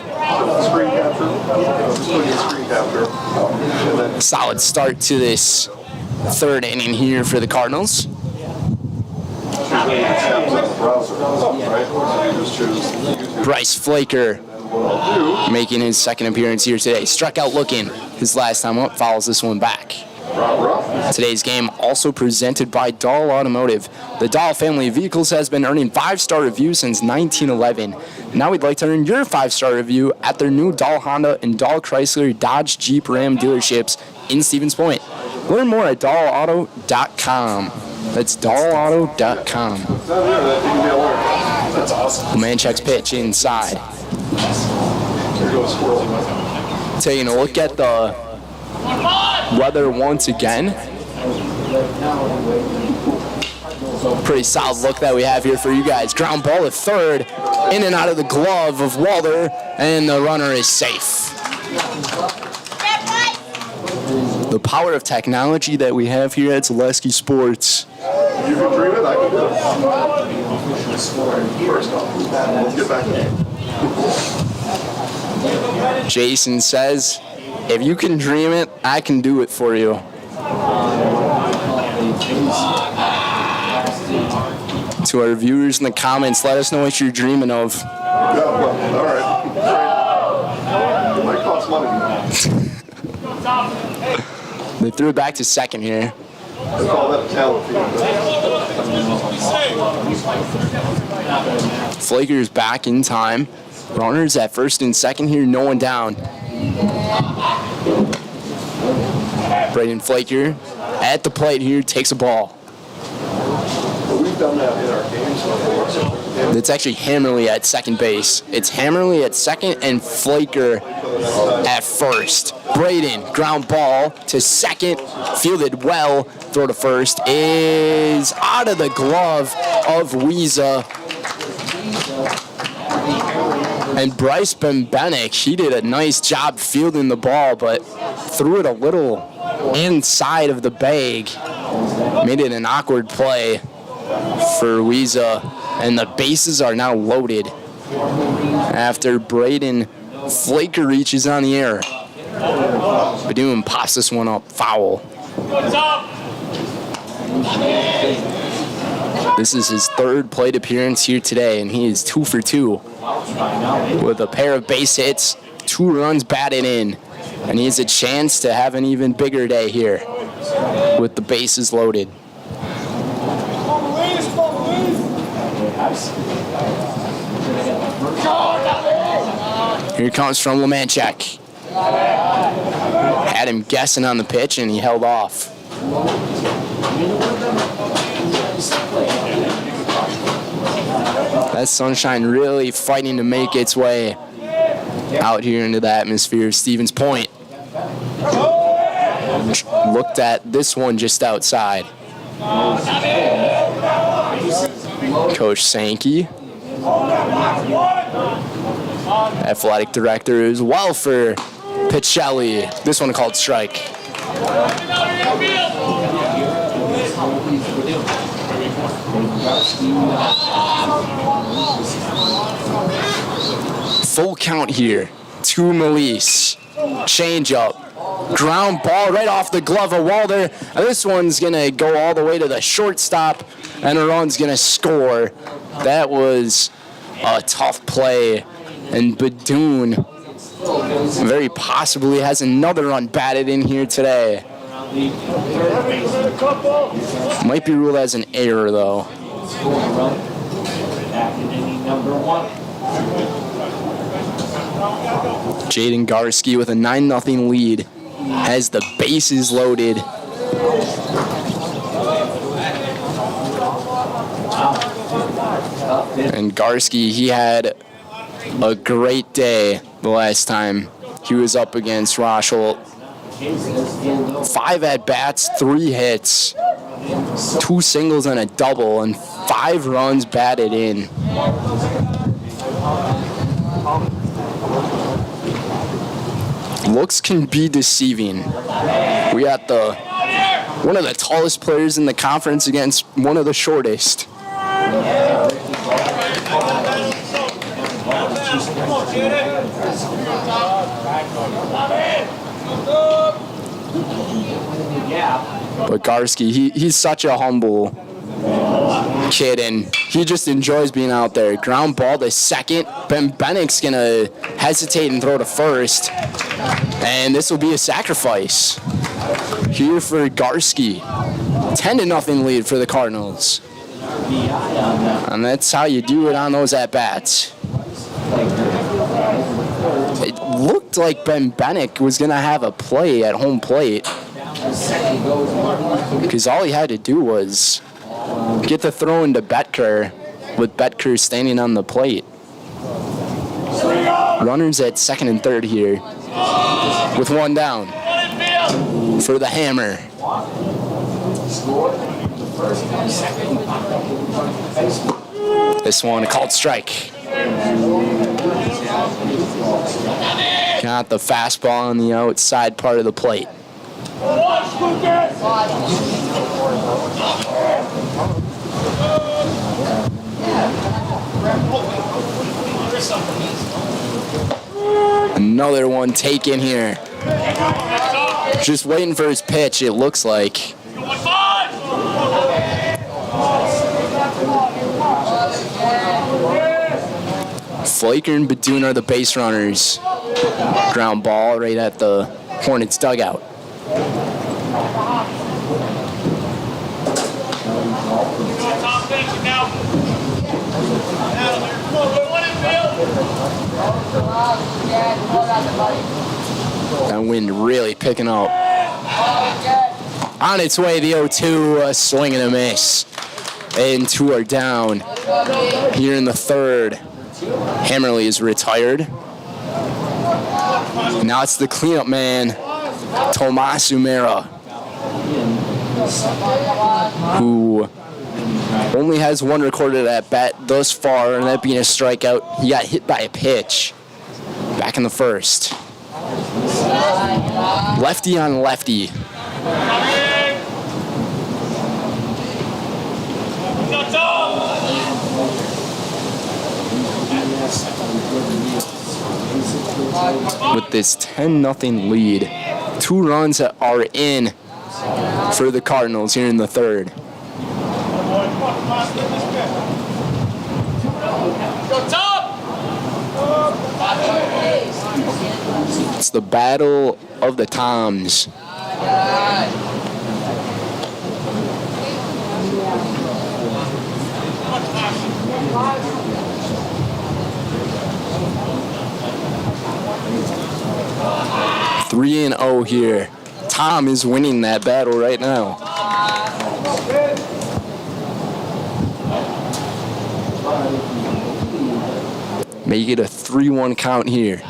Solid start to this third inning here for the Cardinals. Bryce Flaker making his second appearance here today. Struck out looking his last time up, fouls this one back. Today's game also presented by Dahl Automotive. The Dahl family of vehicles has been earning 5-star reviews since 1911. Now we'd like to earn your 5-star review at their new Dahl Honda and Dahl Chrysler Dodge Jeep Ram dealerships in Stevens Point. Learn more at dahlauto.com. That's dahlauto.com. That's awesome. Manchek's pitch inside. Taking a look at the weather once again. Pretty solid look that we have here for you guys. Ground ball at third, in and out of the glove of Walder, and the runner is safe. The power of technology that we have here at Zaleski Sports. You can dream it, I can do it. First off, let's get back in. Jason says, if you can dream it, I can do it for you. To our viewers in the comments, let us know what you're dreaming of. Yeah, well, all right. It might cost money. They threw it back to second here. They call that a talent feed. Flaker's back in time. Runners at first and second here, no one down. Braden Flaker at the plate here, takes a ball. We've done that in our games before. It's actually Hammerly at second base. It's Hammerly at second and Flaker at first. Braden, ground ball to second, fielded well. Throw to first is out of the glove of WIAA. And Bryce Bembenek, he did a nice job fielding the ball, but threw it a little inside of the bag. Made it an awkward play for WIAA, and the bases are now loaded after Braden Flaker reaches on the air. Badum pops this one up, foul. This is his third plate appearance here today, and he is 2 for 2 with a pair of base hits, 2 runs batted in, and he has a chance to have an even bigger day here with the bases loaded. Here comes from Lemanchek. Had him guessing on the pitch, and he held off. That sunshine really fighting to make its way out here into the atmosphere of Stevens Point. Looked at this one just outside. Coach Sankey, athletic director as well for Pacelli. This one called strike. Full count here. To Melise. Change up. Ground ball right off the glove of Walder. This one's going to go all the way to the shortstop and a run's going to score. That was a tough play, and Badoon very possibly has another run batted in here today. Might be ruled as an error, though. Jaden Garski with a 9-0 lead has the bases loaded. And Garski, he had a great day the last time he was up against Rosholt. 5 at-bats, 3 hits, 2 singles and a double, and 5 runs batted in. Looks can be deceiving. We got one of the tallest players in the conference against one of the shortest. But Garski, he's such a humble kid, and he just enjoys being out there. Ground ball to second. Ben Bennick's going to hesitate and throw to first. And this will be a sacrifice here for Garski. 10-0 lead for the Cardinals. And that's how you do it on those at-bats. It looked like Ben Bennick was going to have a play at home plate, because all he had to do was get the throw into Betker, with Betker standing on the plate. Runners at second and third here, with 1 down for the Hammer. This one called strike. Got the fastball on the outside part of the plate. Another one taken here. Just waiting for his pitch, it looks like. Flaker and Badoon are the base runners. Ground ball right at the Hornets dugout. That wind really picking up. On its way, the 0-2, a swing and a miss. And 2 are down here in the third. Hammerly is retired. Now it's the cleanup man, Tomas Umera, who only has 1 recorded at bat thus far, and that being a strikeout. He got hit by a pitch back in the first. Lefty on lefty. With this 10-0 lead, 2 runs are in for the Cardinals here in the third. It's the battle of the Toms. Three 3-0 here. Tom is winning that battle right now. Make it a 3-1 count here.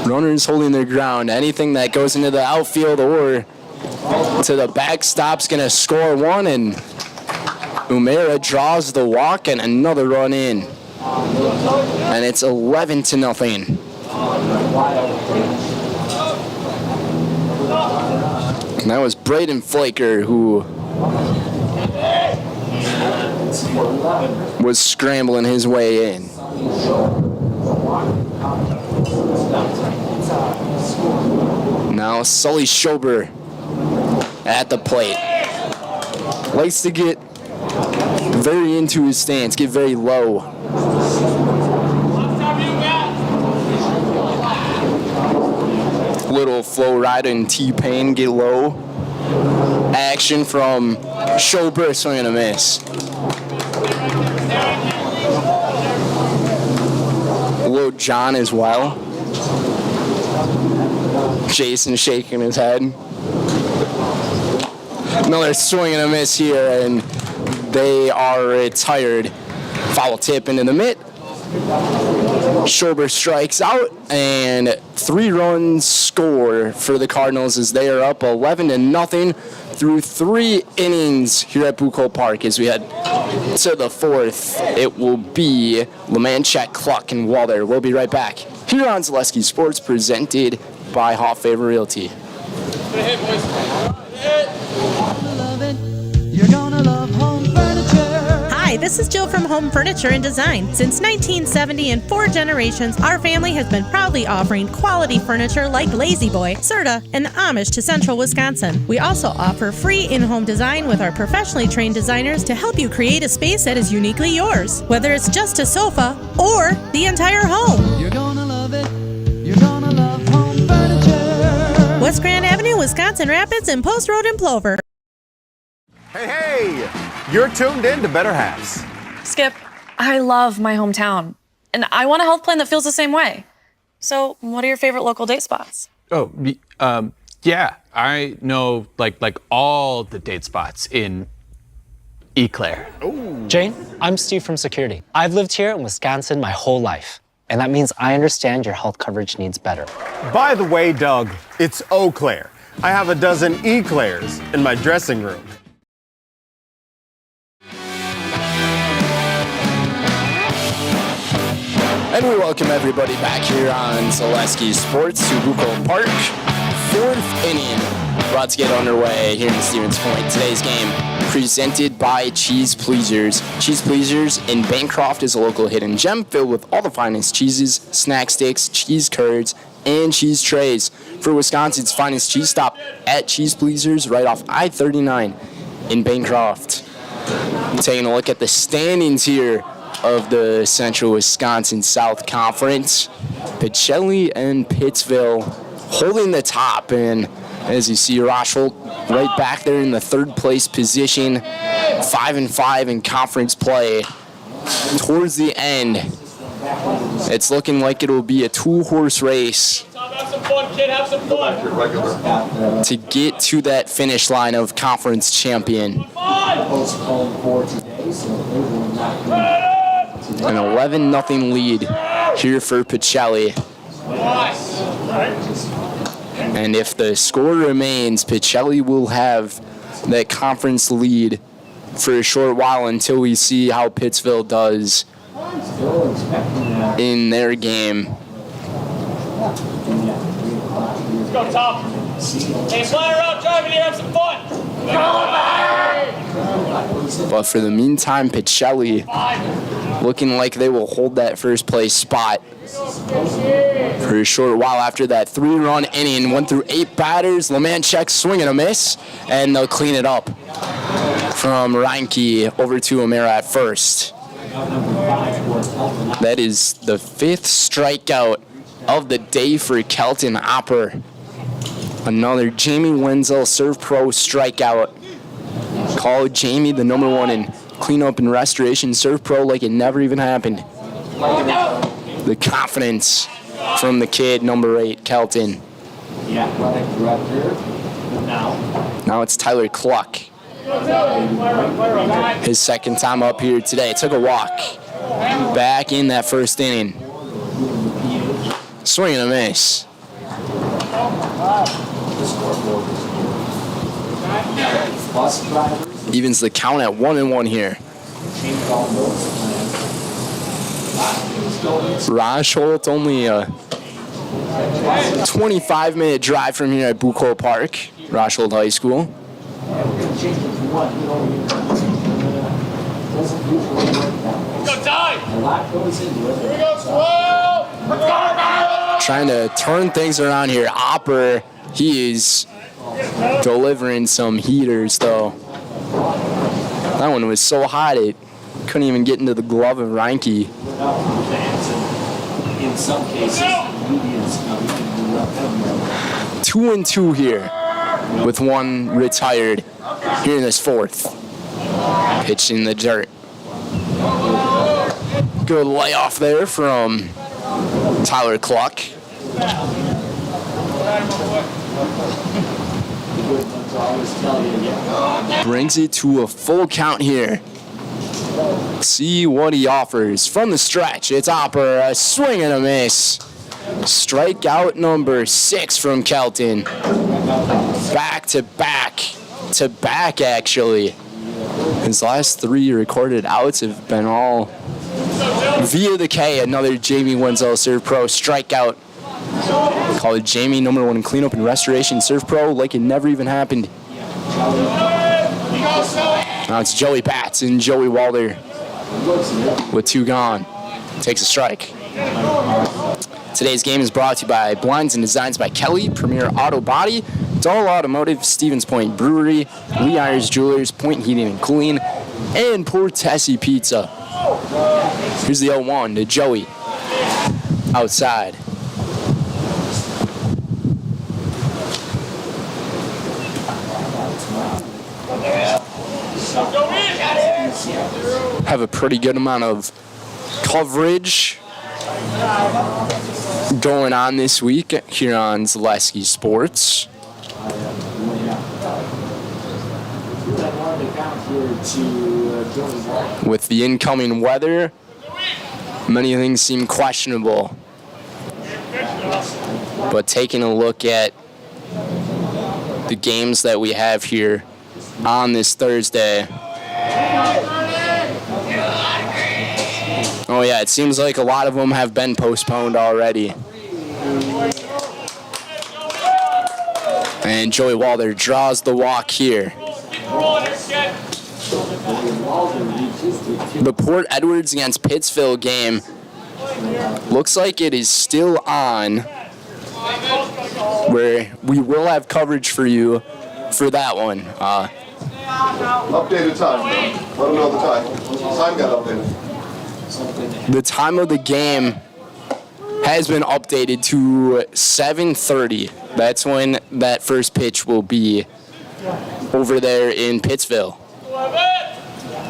Runners holding their ground. Anything that goes into the outfield or to the backstop's going to score 1, and Umera draws the walk and another run in. And it's 11-0. And that was Braden Flaker who was scrambling his way in. Now Sully Schober at the plate. Likes to get very into his stance, get very low. Little flow rider and T-Pain, get low. Action from Schober, swing and a miss. Little John as well. Jason shaking his head. Another swing and a miss here, and they are retired. Foul tip into the mitt. Schober strikes out, and 3 runs score for the Cardinals as they are up 11-0 through 3 innings here at Bucco Park. As we head to the 4th, it will be Lemanchek, Cluck, and Walder. We'll be right back here on Zaleski Sports, presented by Hoff Favor Realty. You're gonna love home furniture. Hi, this is Jill from Home Furniture and Design. Since 1970 and 4 generations, our family has been proudly offering quality furniture like Lazy Boy, Serta, and Amish to Central Wisconsin. We also offer free in-home design with our professionally trained designers to help you create a space that is uniquely yours, whether it's just a sofa or the entire home. You're gonna love it. You're gonna love home furniture. West Grand Avenue, Wisconsin Rapids, and Post Road in Plover. Hey, you're tuned in to Better Halves. Skip, I love my hometown, and I want a health plan that feels the same way. So, what are your favorite local date spots? Oh, yeah, I know like all the date spots in Eau Claire. Jane, I'm Steve from Security. I've lived here in Wisconsin my whole life, and that means I understand your health coverage needs better. By the way, Doug, it's Eau Claire. I have a dozen Eclairs in my dressing room. And we welcome everybody back here on Zaleski Sports to Bucco Park. 4th inning about to get underway here in Stevens Point. Today's game presented by Cheese Pleasers. Cheese Pleasers in Bancroft is a local hidden gem filled with all the finest cheeses, snack sticks, cheese curds, and cheese trays. For Wisconsin's finest cheese stop at Cheese Pleasers right off I-39 in Bancroft. Taking a look at the standings here of the Central Wisconsin South Conference. Pacelli and Pittsville holding the top, and as you see, Rosholt right back there in the 3rd place position, 5-5 in conference play. Towards the end, it's looking like it will be a 2-horse race Have some fun, kid. Have some fun. to get to that finish line of conference champion. An 11-0 lead here for Pacelli. And if the score remains, Pacelli will have that conference lead for a short while until we see how Pittsville does in their game. Let's go, Tom. Hey, fly around, driving here. Have some fun. But for the meantime, Pacelli looking like they will hold that 1st place spot for a short while after that 3-run inning. 1 through 8 batters. Lemanchek swing and a miss, and they'll clean it up from Reinke over to O'Mara at first. That is the 5th strikeout of the day for Kelton Opper. Another Jamie Wenzel Serve Pro strikeout. Call Jamie the #1 in cleanup and restoration Serve Pro like it never even happened. The confidence from the kid, number 8, Kelton. Now it's Tyler Cluck. His 2nd time up here today. Took a walk back in that 1st inning. Swing and a miss. Evens the count at 1-1 here. Rosholt only a 25-minute drive from here at Bucco Park, Rosholt High School. Go, Ty. Here we go, swell. Trying to turn things around here. Opper, he is delivering some heaters, though. That one was so hot it couldn't even get into the glove of Reinke. In some cases, medians 2-2 here, with one retired here in this fourth. Pitch in the dirt. Good layoff there from Tyler Cluck. Brings it to a full count here. See what he offers from the stretch. It's Opper, a swing and a miss. Strikeout number 6 from Kelton. Back to back actually. His last 3 recorded outs have been all via the K. Another Jamie Wenzel Serve Pro strikeout. Call it Jamie, number 1 in cleanup and restoration Serve Pro like it never even happened. Now it's Joey Batts and Joey Walder with 2 gone. Takes a strike. Today's game is brought to you by Blinds and Designs by Kelly, Premier Auto Body, Dull Automotive, Stevens Point Brewery, Lee Ayers Jewelers, Point Heating and Cooling, and Portesi Pizza. Here's the 0-1 to Joey. Outside. Have a pretty good amount of coverage going on this week here on Zaleski Sports. With the incoming weather, many things seem questionable. But taking a look at the games that we have here on this Thursday. Oh yeah, it seems like a lot of them have been postponed already. And Joey Walder draws the walk here. The Port Edwards against Pittsville game looks like it is still on, where we will have coverage for you for that one. Updated time. Let them know the time. Time got updated. The time of the game has been updated to 7:30. That's when that first pitch will be over there in Pittsville.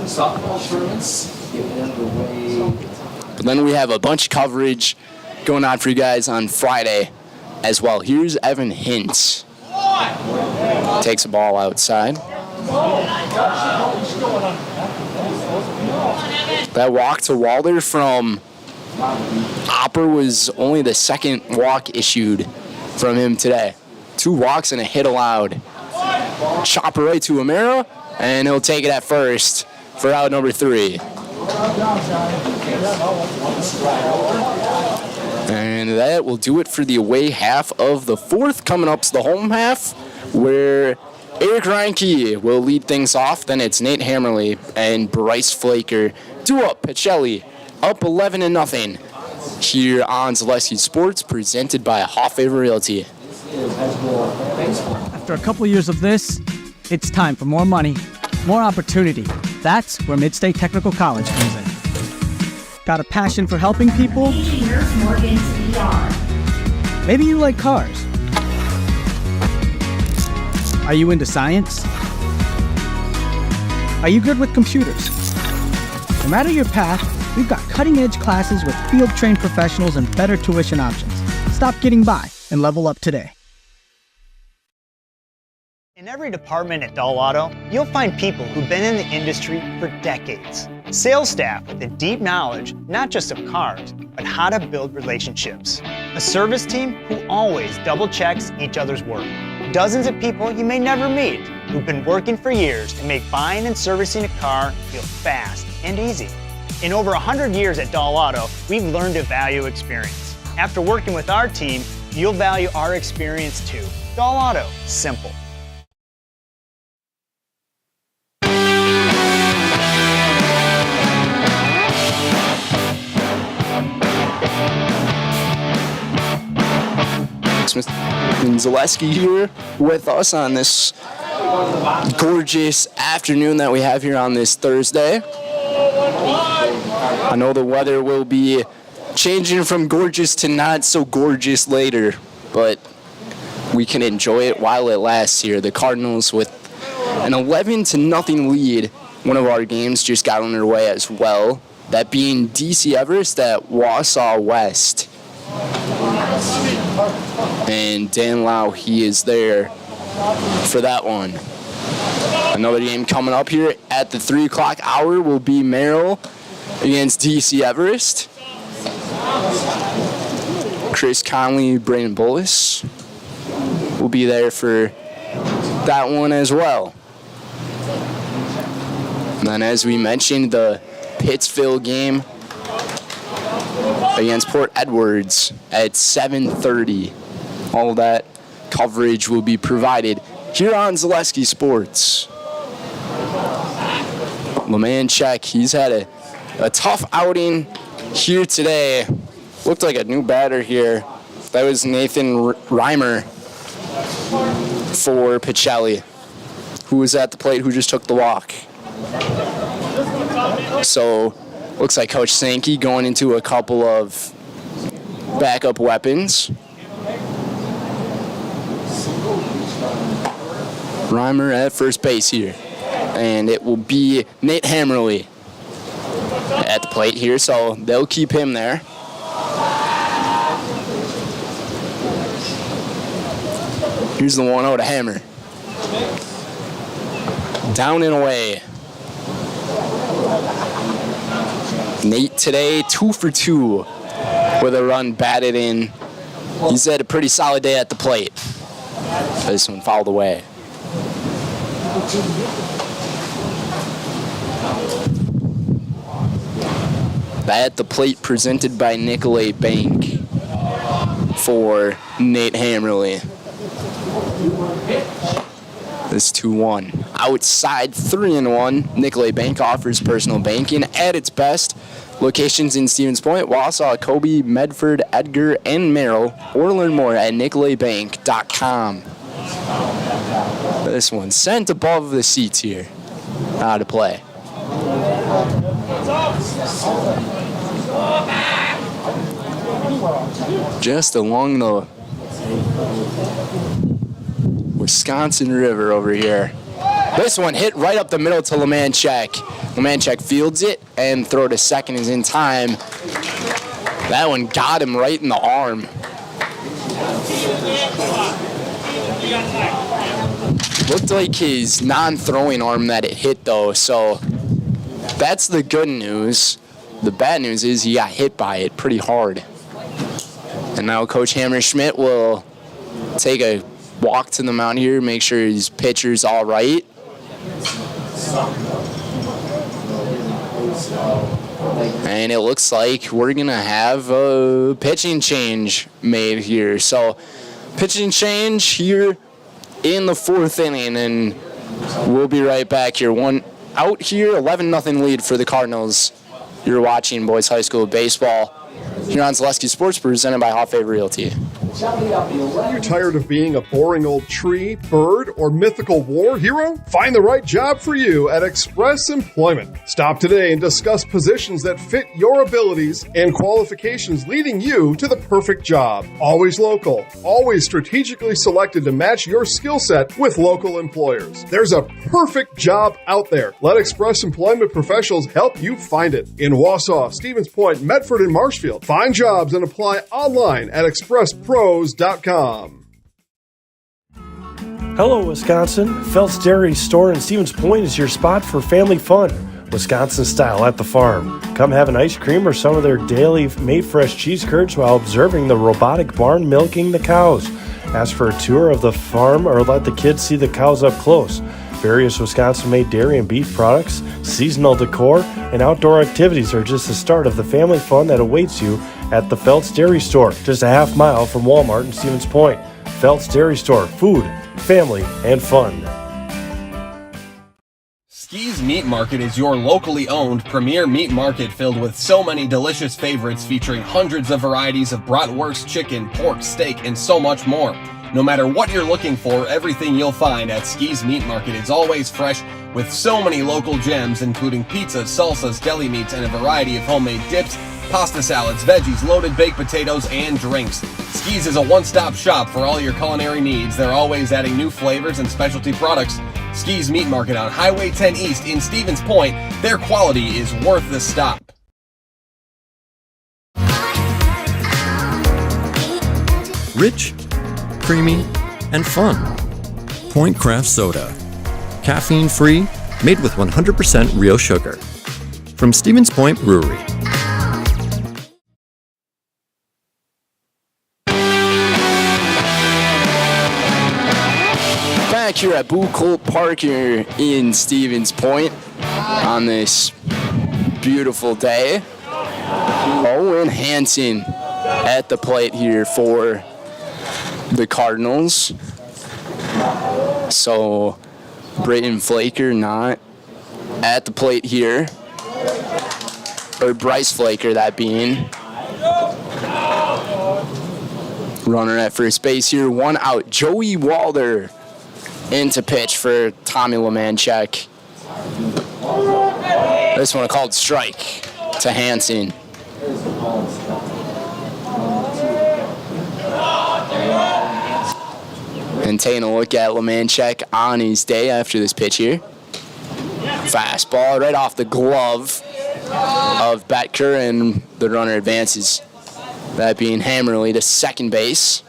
Softball tournaments getting underway. But then we have a bunch of coverage going on for you guys on Friday as well. Here's Evan Hintz. Takes a ball outside. That walk to Walder from Opper was only the second walk issued from him today. 2 walks and a hit allowed. Chopper right to Amaro, and he'll take it at first for out number 3. And that will do it for the away half of the fourth. Coming up to the home half, where Eric Reinke will lead things off. Then it's Nate Hammerly and Bryce Flaker. 2 up, Pacelli up 11-0 here on Zaleski Sports, presented by Hoffhaver Realty. After a couple years of this, it's time for more money, more opportunity. That's where Mid-State Technical College comes in. Got a passion for helping people? Maybe you like cars. Are you into science? Are you good with computers? No matter your path, we've got cutting-edge classes with field-trained professionals and better tuition options. Stop getting by and level up today. In every department at Dull Auto, you'll find people who've been in the industry for decades. Sales staff with a deep knowledge, not just of cars, but how to build relationships. A service team who always double-checks each other's work. Dozens of people you may never meet who've been working for years to make buying and servicing a car feel fast and easy. In over 100 years at Dull Auto, we've learned to value experience. After working with our team, you'll value our experience too. Dull Auto, simple. Zaleski here with us on this gorgeous afternoon that we have here on this Thursday. I know the weather will be changing from gorgeous to not so gorgeous later, but we can enjoy it while it lasts here. The Cardinals with an 11-0 lead. One of our games just got underway as well, that being DC Everest at Wausau West. And Dan Lau, he is there for that one. Another game coming up here at the 3 o'clock hour will be Merrill against DC Everest. Chris Conley, Brandon Bullis will be there for that one as well. And then, as we mentioned, the Pittsville game against Port Edwards at 7:30. All that coverage will be provided here on Zaleski Sports. Lemanchek, he's had a tough outing here today. Looked like a new batter here. That was Nathan Reimer for Pacelli, who was at the plate, who just took the walk. So, looks like Coach Sankey going into a couple of backup weapons. Reimer at first base here. And it will be Nate Hammerly at the plate here, so they'll keep him there. Here's the 1-0 to Hammer. Down and away. Nate today 2 for 2 with a run batted in. He's had a pretty solid day at the plate. This one fouled away. At the plate presented by Nicolay Bank for Nate Hammerly. This 2-1. Outside 3-1. Nicolay Bank offers personal banking at its best. Locations in Stevens Point, Wausau, Kobe, Medford, Edgar, and Merrill. Or learn more at nicolaybank.com. This one sent above the seats here. Out of play. Just along the Wisconsin River over here. This one hit right up the middle to Lemanchek. Lemanchek fields it, and throw to second is in time. That one got him right in the arm. Looked like his non-throwing arm that it hit, though, so that's the good news. The bad news is he got hit by it pretty hard. And now Coach Hammerschmidt will take a walk to the mound here, make sure his pitcher's all right. And it looks like we're going to have a pitching change made here. So, pitching change here in the 4th inning, and we'll be right back here. One out here, 11-0 lead for the Cardinals. You're watching Boys High School Baseball here on Zaleski Sports, presented by Hot Fave Realty. Are you tired of being a boring old tree, bird, or mythical war hero? Find the right job for you at Express Employment. Stop today and discuss positions that fit your abilities and qualifications, leading you to the perfect job. Always local, always strategically selected to match your skill set with local employers. There's a perfect job out there. Let Express Employment professionals help you find it. In Wausau, Stevens Point, Medford, and Marshfield. Find jobs and apply online at expresspros.com. Hello, Wisconsin. Felt's Dairy Store in Stevens Point is your spot for family fun, Wisconsin style at the farm. Come have an ice cream or some of their daily made fresh cheese curds while observing the robotic barn milking the cows. Ask for a tour of the farm or let the kids see the cows up close. Various Wisconsin-made dairy and beef products, seasonal decor, and outdoor activities are just the start of the family fun that awaits you at the Felt's Dairy Store, just a half mile from Walmart in Stevens Point. Felt's Dairy Store, food, family, and fun. Ski's Meat Market is your locally owned premier meat market filled with so many delicious favorites featuring hundreds of varieties of bratwurst, chicken, pork, steak, and so much more. No matter what you're looking for, everything you'll find at Ski's Meat Market is always fresh with so many local gems including pizzas, salsas, deli meats, and a variety of homemade dips, pasta salads, veggies, loaded baked potatoes, and drinks. Ski's is a one-stop shop for all your culinary needs. They're always adding new flavors and specialty products. Ski's Meat Market on Highway 10 East in Stevens Point. Their quality is worth the stop. Rich, creamy, and fun. Point Craft Soda. Caffeine-free, made with 100% real sugar. From Stevens Point Brewery. Back here at Buchholz Park here in Stevens Point on this beautiful day. Owen Hansen at the plate here for the Cardinals. So Brayton Flaker not at the plate here. Or Bryce Flaker, that being. Runner at first base here, one out. Joey Walder into pitch for Tommy Lemanchek. This one called strike to Hansen. And taking a look at Lemanchek on his day after this pitch here. Fastball right off the glove of Betker, and the runner advances. That being Hammerly to second base.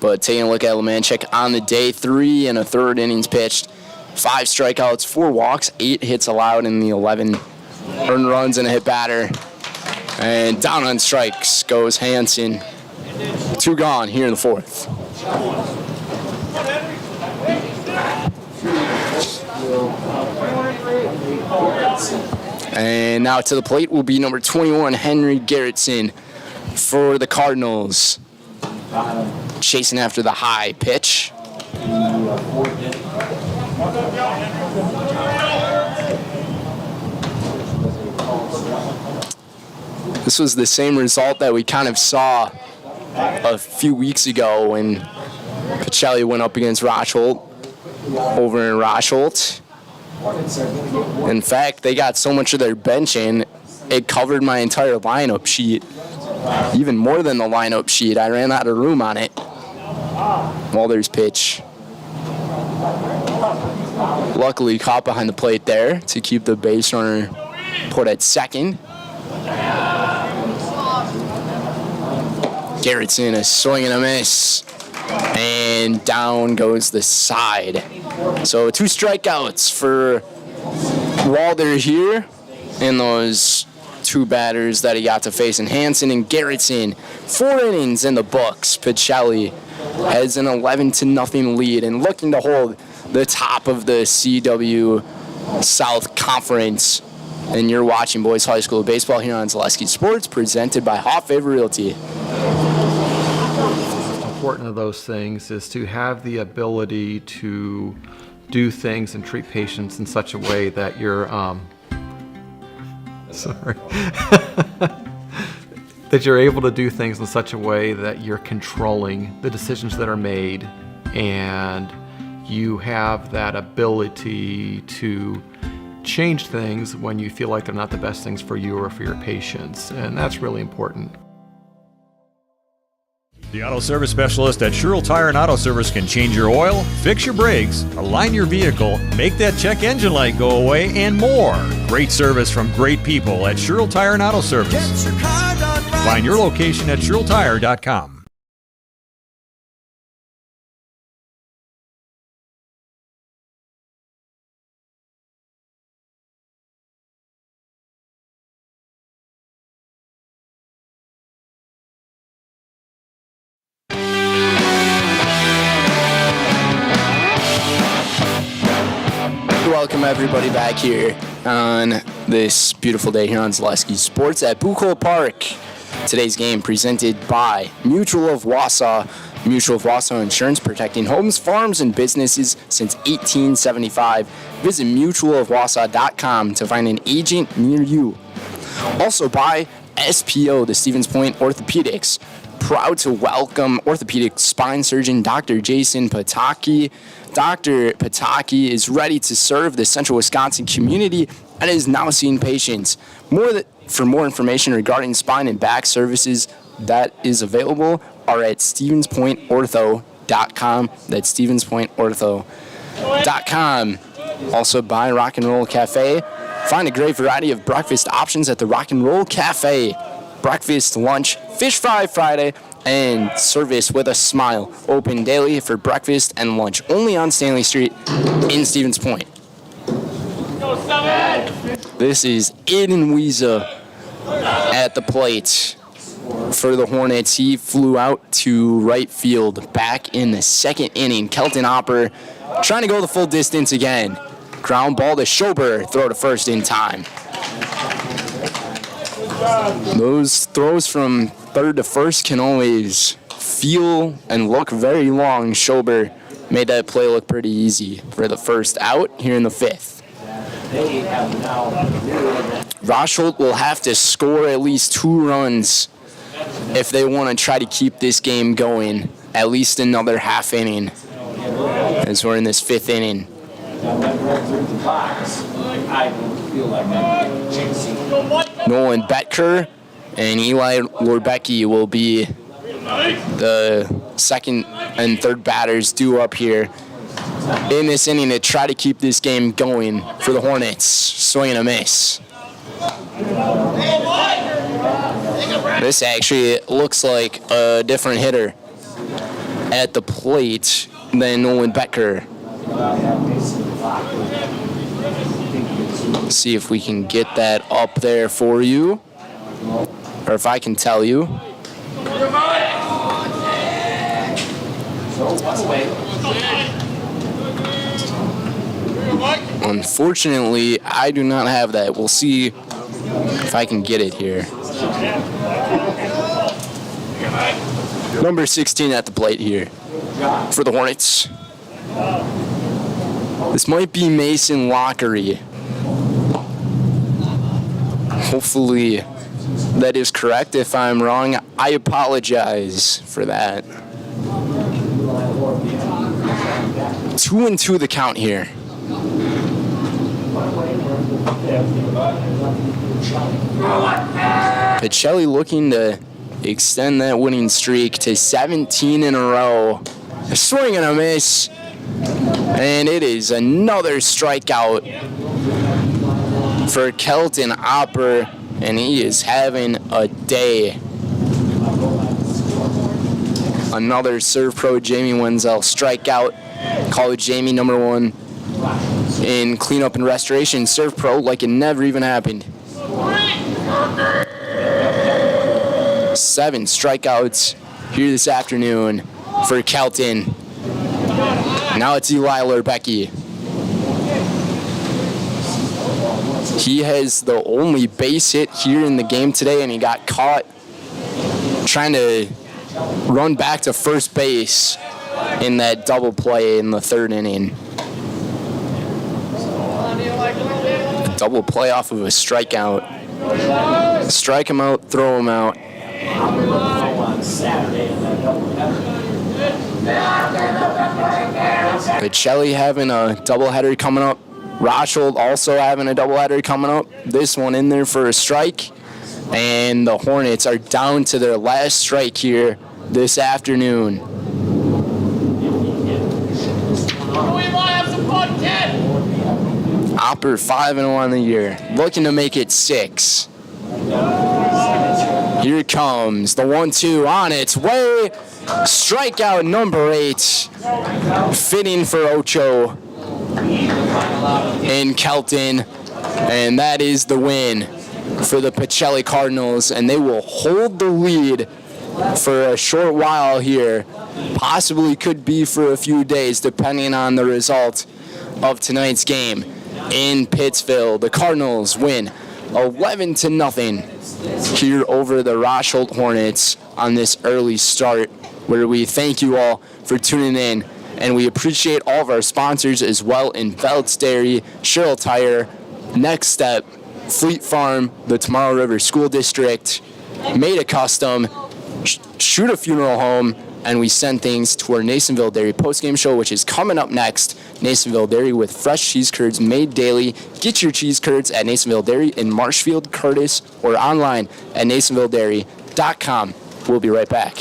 But taking a look at Lemanchek on the day, 3 1/3 innings pitched, 5 strikeouts, 4 walks, 8 hits allowed in the 11 earned runs and a hit batter. And down on strikes goes Hansen. 2 gone here in the 4th. And now to the plate will be number 21, Henry Garrettson for the Cardinals. Chasing after the high pitch. This was the same result that we kind of saw a few weeks ago when Pacelli went up against Rosholt over in Rosholt. In fact, they got so much of their bench in, it covered my entire lineup sheet. Even more than the lineup sheet. I ran out of room on it. Walder's pitch. Luckily caught behind the plate there to keep the base runner put at second. Garrettson, a swing and a miss. And down goes the side. So 2 strikeouts for Walder here in those 2 batters that he got to face in Hansen and Garrettson. 4 innings in the books. Pacelli has an 11-0 lead and looking to hold the top of the CW South Conference. And you're watching Boys High School Baseball here on Zaleski Sports, presented by Hot Favor Realty. Important of those things is to have the ability to do things and treat patients in such a way that you're that you're able to do things in such a way that you're controlling the decisions that are made, and you have that ability to change things when you feel like they're not the best things for you or for your patients, and that's really important. The Auto Service Specialist at Sherrill Tire and Auto Service can change your oil, fix your brakes, align your vehicle, make that check engine light go away, and more. Great service from great people at Sherrill Tire and Auto Service. Find your location at SherrillTire.com. Welcome everybody back here on this beautiful day here on Zaleski Sports at Buchholz Park. Today's game presented by Mutual of Wausau, Mutual of Wausau Insurance, protecting homes, farms, and businesses since 1875. Visit mutualofwausau.com to find an agent near you. Also by SPO, the Stevens Point Orthopedics. Proud to welcome orthopedic spine surgeon Dr. Jason Pataki. Dr. Pataki is ready to serve the central Wisconsin community and is now seeing patients. For more information regarding spine and back services that is available are at stevenspointortho.com. That's stevenspointortho.com. Also by Rock and Roll Cafe. Find a great variety of breakfast options at the Rock and Roll Cafe. Breakfast, lunch, fish fry Friday, and service with a smile. Open daily for breakfast and lunch. Only on Stanley Street in Stevens Point. This is Aiden Wiesa at the plate for the Hornets. He flew out to right field back in the second inning. Kelton Hopper trying to go the full distance again. Ground ball to Schober, throw to first in time. Those throws from third to first can always feel and look very long. Schober made that play look pretty easy for the first out here in the fifth. Rosholt will have to score at least 2 runs if they want to try to keep this game going at least another half inning as we're in this 5th inning. Nolan Betker and Eli Lorbecki will be the second and third batters due up here in this inning to try to keep this game going for the Hornets. Swing and a miss. This actually looks like a different hitter at the plate than Nolan Betker. See if we can get that up there for you, or if I can tell you. Unfortunately, I do not have that. We'll see if I can get it here. Number 16 at the plate here for the Hornets. This might be Mason Lockery. Hopefully that is correct. If I'm wrong, I apologize for that. 2-2 the count here. Pacelli looking to extend that winning streak to 17 in a row. A swing and a miss. And it is another strikeout for Kelton Hopper, and he is having a day. Another Serve Pro Jamie Wenzel strikeout. College Jamie, number 1 in cleanup and restoration. Serve Pro like it never even happened. 7 strikeouts here this afternoon for Kelton. Now it's Eli Lorbecki. He has the only base hit here in the game today, and he got caught trying to run back to first base in that double play in the 3rd inning. A double play off of a strikeout. Strike him out, throw him out. Pacelli having a doubleheader coming up. Rosholt also having a doubleheader coming up. This one in there for a strike. And the Hornets are down to their last strike here this afternoon. Hopper 5-0 on the year, looking to make it 6. Here it comes, the 1-2 on its way. Strikeout number 8, fitting for Ocho in Kelton, and that is the win for the Pacelli Cardinals, and they will hold the lead for a short while here. Possibly could be for a few days, depending on the result of tonight's game in Pittsville. The Cardinals win 11-0 here over the Rosholt Hornets on this early start where we thank you all for tuning in. And we appreciate all of our sponsors as well in Velt's Dairy, Sherrill Tire, Next Step, Fleet Farm, the Tomorrow River School District, Made a Custom, Shoot a Funeral Home, and we send things to our Nasonville Dairy postgame show, which is coming up next. Nasonville Dairy with fresh cheese curds made daily. Get your cheese curds at Nasonville Dairy in Marshfield, Curtis, or online at nasonvilledairy.com. We'll be right back.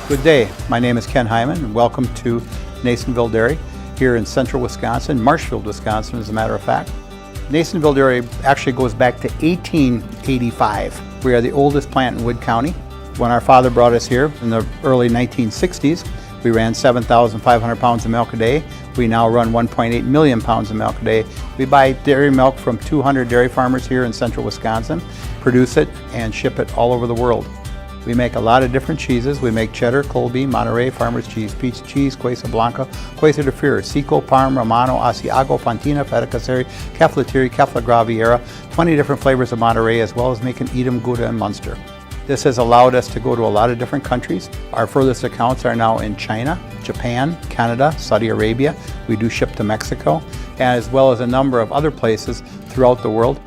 Good day. My name is Ken Hyman, and welcome to Nasonville Dairy here in central Wisconsin, Marshfield, Wisconsin, as a matter of fact. Nasonville Dairy actually goes back to 1885. We are the oldest plant in Wood County. When our father brought us here in the early 1960s, we ran 7,500 pounds of milk a day. We now run 1.8 million pounds of milk a day. We buy dairy milk from 200 dairy farmers here in central Wisconsin, produce it, and ship it all over the world. We make a lot of different cheeses. We make cheddar, Colby, Monterey, Farmer's Cheese, Peach Cheese, Quesa Blanca, Quesa de Fury, Seco, Parm, Romano, Asiago, Fontina, Feta Caseri, Caflatiri, Cafla Graviera, 20 different flavors of Monterey, as well as making Edam, Gouda, and Munster. This has allowed us to go to a lot of different countries. Our furthest accounts are now in China, Japan, Canada, Saudi Arabia. We do ship to Mexico, as well as a number of other places throughout the world.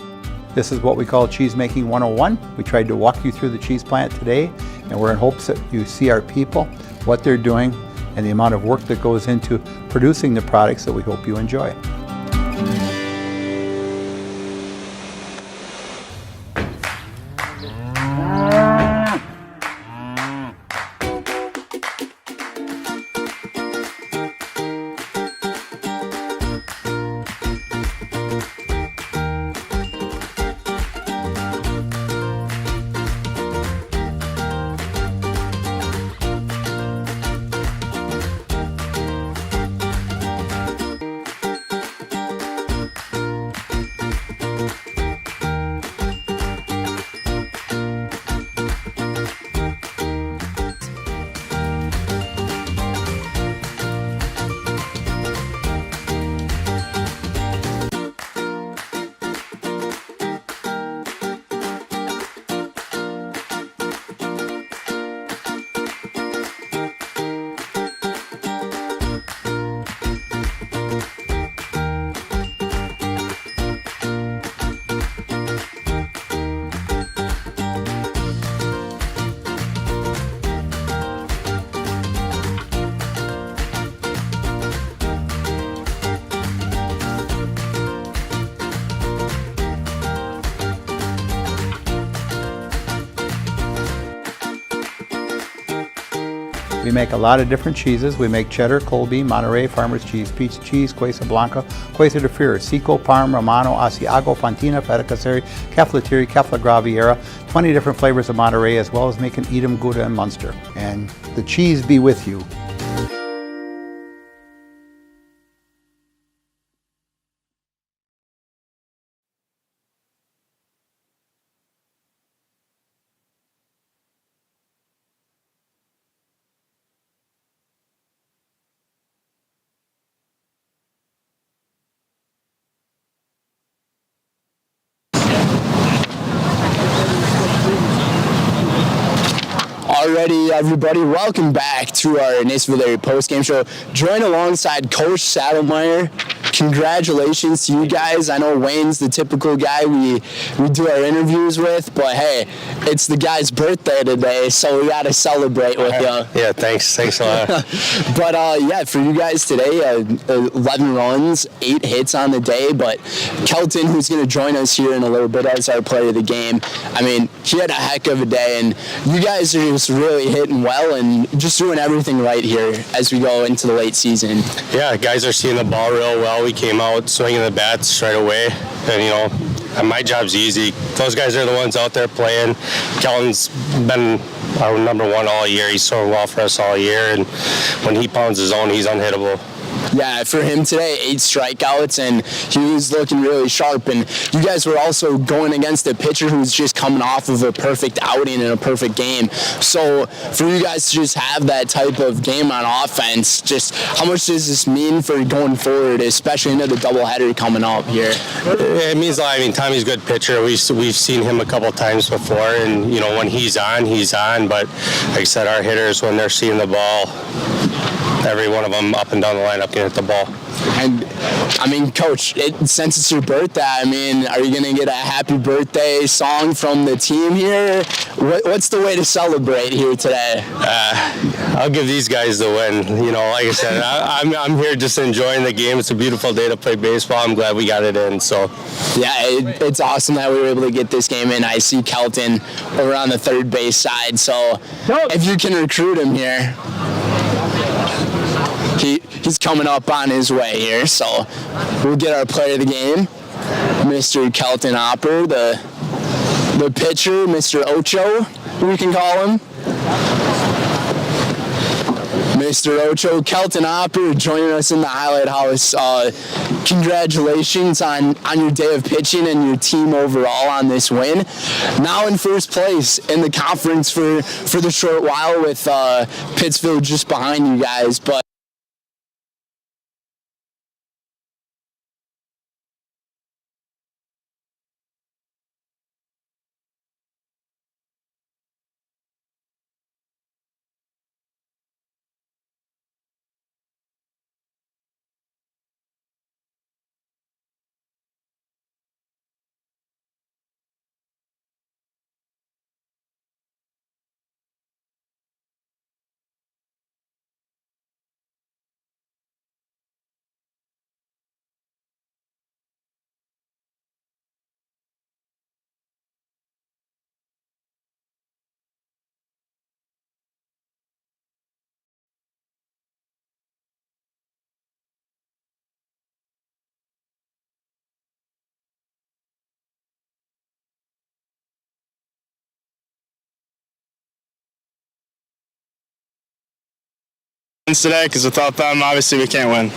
This is what we call Cheese Making 101. We tried to walk you through the cheese plant today, and we're in hopes that you see our people, what they're doing, and the amount of work that goes into producing the products that we hope you enjoy. We make a lot of different cheeses. We make cheddar, Colby, Monterey, Farmer's Cheese, Peach Cheese, Quesa Blanca, Quesa de Fury, Seco, Parm, Romano, Asiago, Fontina, Feta Caseri, Caflatiri, Cafla Graviera, 20 different flavors of Monterey, as well as making Edam, Gouda, and Munster. And the cheese be with you. Alrighty, everybody, welcome back to our Nasonville Dairy postgame show. Join alongside Coach Saddlemeyer. Congratulations to you guys. I know Wayne's the typical guy we do our interviews with, but hey, it's the guy's birthday today, so we got to celebrate with you. Yeah, thanks a lot. But yeah, for you guys today, 11 runs, 8 hits on the day, but Kelton, who's going to join us here in a little bit as our player of the game, I mean, he had a heck of a day, and you guys are just really hitting well and just doing everything right here as we go into the late season. Yeah, guys are seeing the ball real well. We came out swinging the bats right away, and you know, my job's easy. Those guys are the ones out there playing. Kelton's been our number one all year. He's so well for us all year, and when he pounds his own, he's unhittable. Yeah, for him today, 8 strikeouts, and he was looking really sharp. And you guys were also going against a pitcher who's just coming off of a perfect outing and a perfect game. So for you guys to just have that type of game on offense, just how much does this mean for going forward, especially into the doubleheader coming up here? It means a lot. I mean, Tommy's a good pitcher. We've seen him a couple times before, and you know, when he's on, he's on. But like I said, our hitters, when they're seeing the ball, every one of them up and down the lineup can hit the ball. And I mean, Coach, since it's your birthday, I mean, are you gonna get a happy birthday song from the team here? What's the way to celebrate here today? I'll give these guys the win. You know, like I said, I'm here just enjoying the game. It's a beautiful day to play baseball. I'm glad we got it in. So, yeah, it's awesome that we were able to get this game in. I see Kelton over on the third base side. So, if you can recruit him here. He's coming up on his way here, so we'll get our player of the game, Mr. Kelton Hopper, the pitcher, Mr. Ocho, we can call him. Mr. Ocho, Kelton Hopper joining us in the highlight house. Congratulations on your day of pitching and your team overall on this win. Now in first place in the conference for the short while with Pittsfield just behind you guys, but today, because without them, obviously we can't win.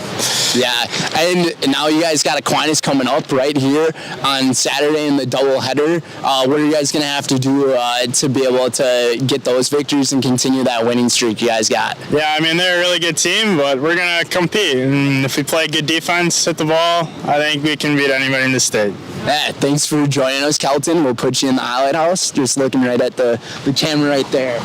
Yeah, and now you guys got Aquinas coming up right here on Saturday in the doubleheader. What are you guys going to have to do to be able to get those victories and continue that winning streak you guys got? Yeah, I mean, they're a really good team, but we're going to compete. And if we play good defense, hit the ball, I think we can beat anybody in the state. Yeah, thanks for joining us, Kelton. We'll put you in the highlight house, just looking right at the camera right there.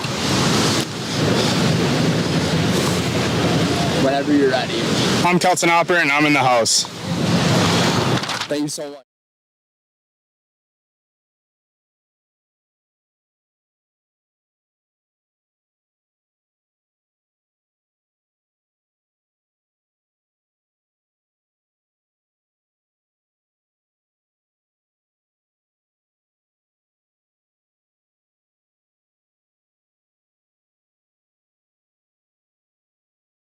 Whenever you're ready. I'm Kelton Hopper, and I'm in the house. Thank you so much.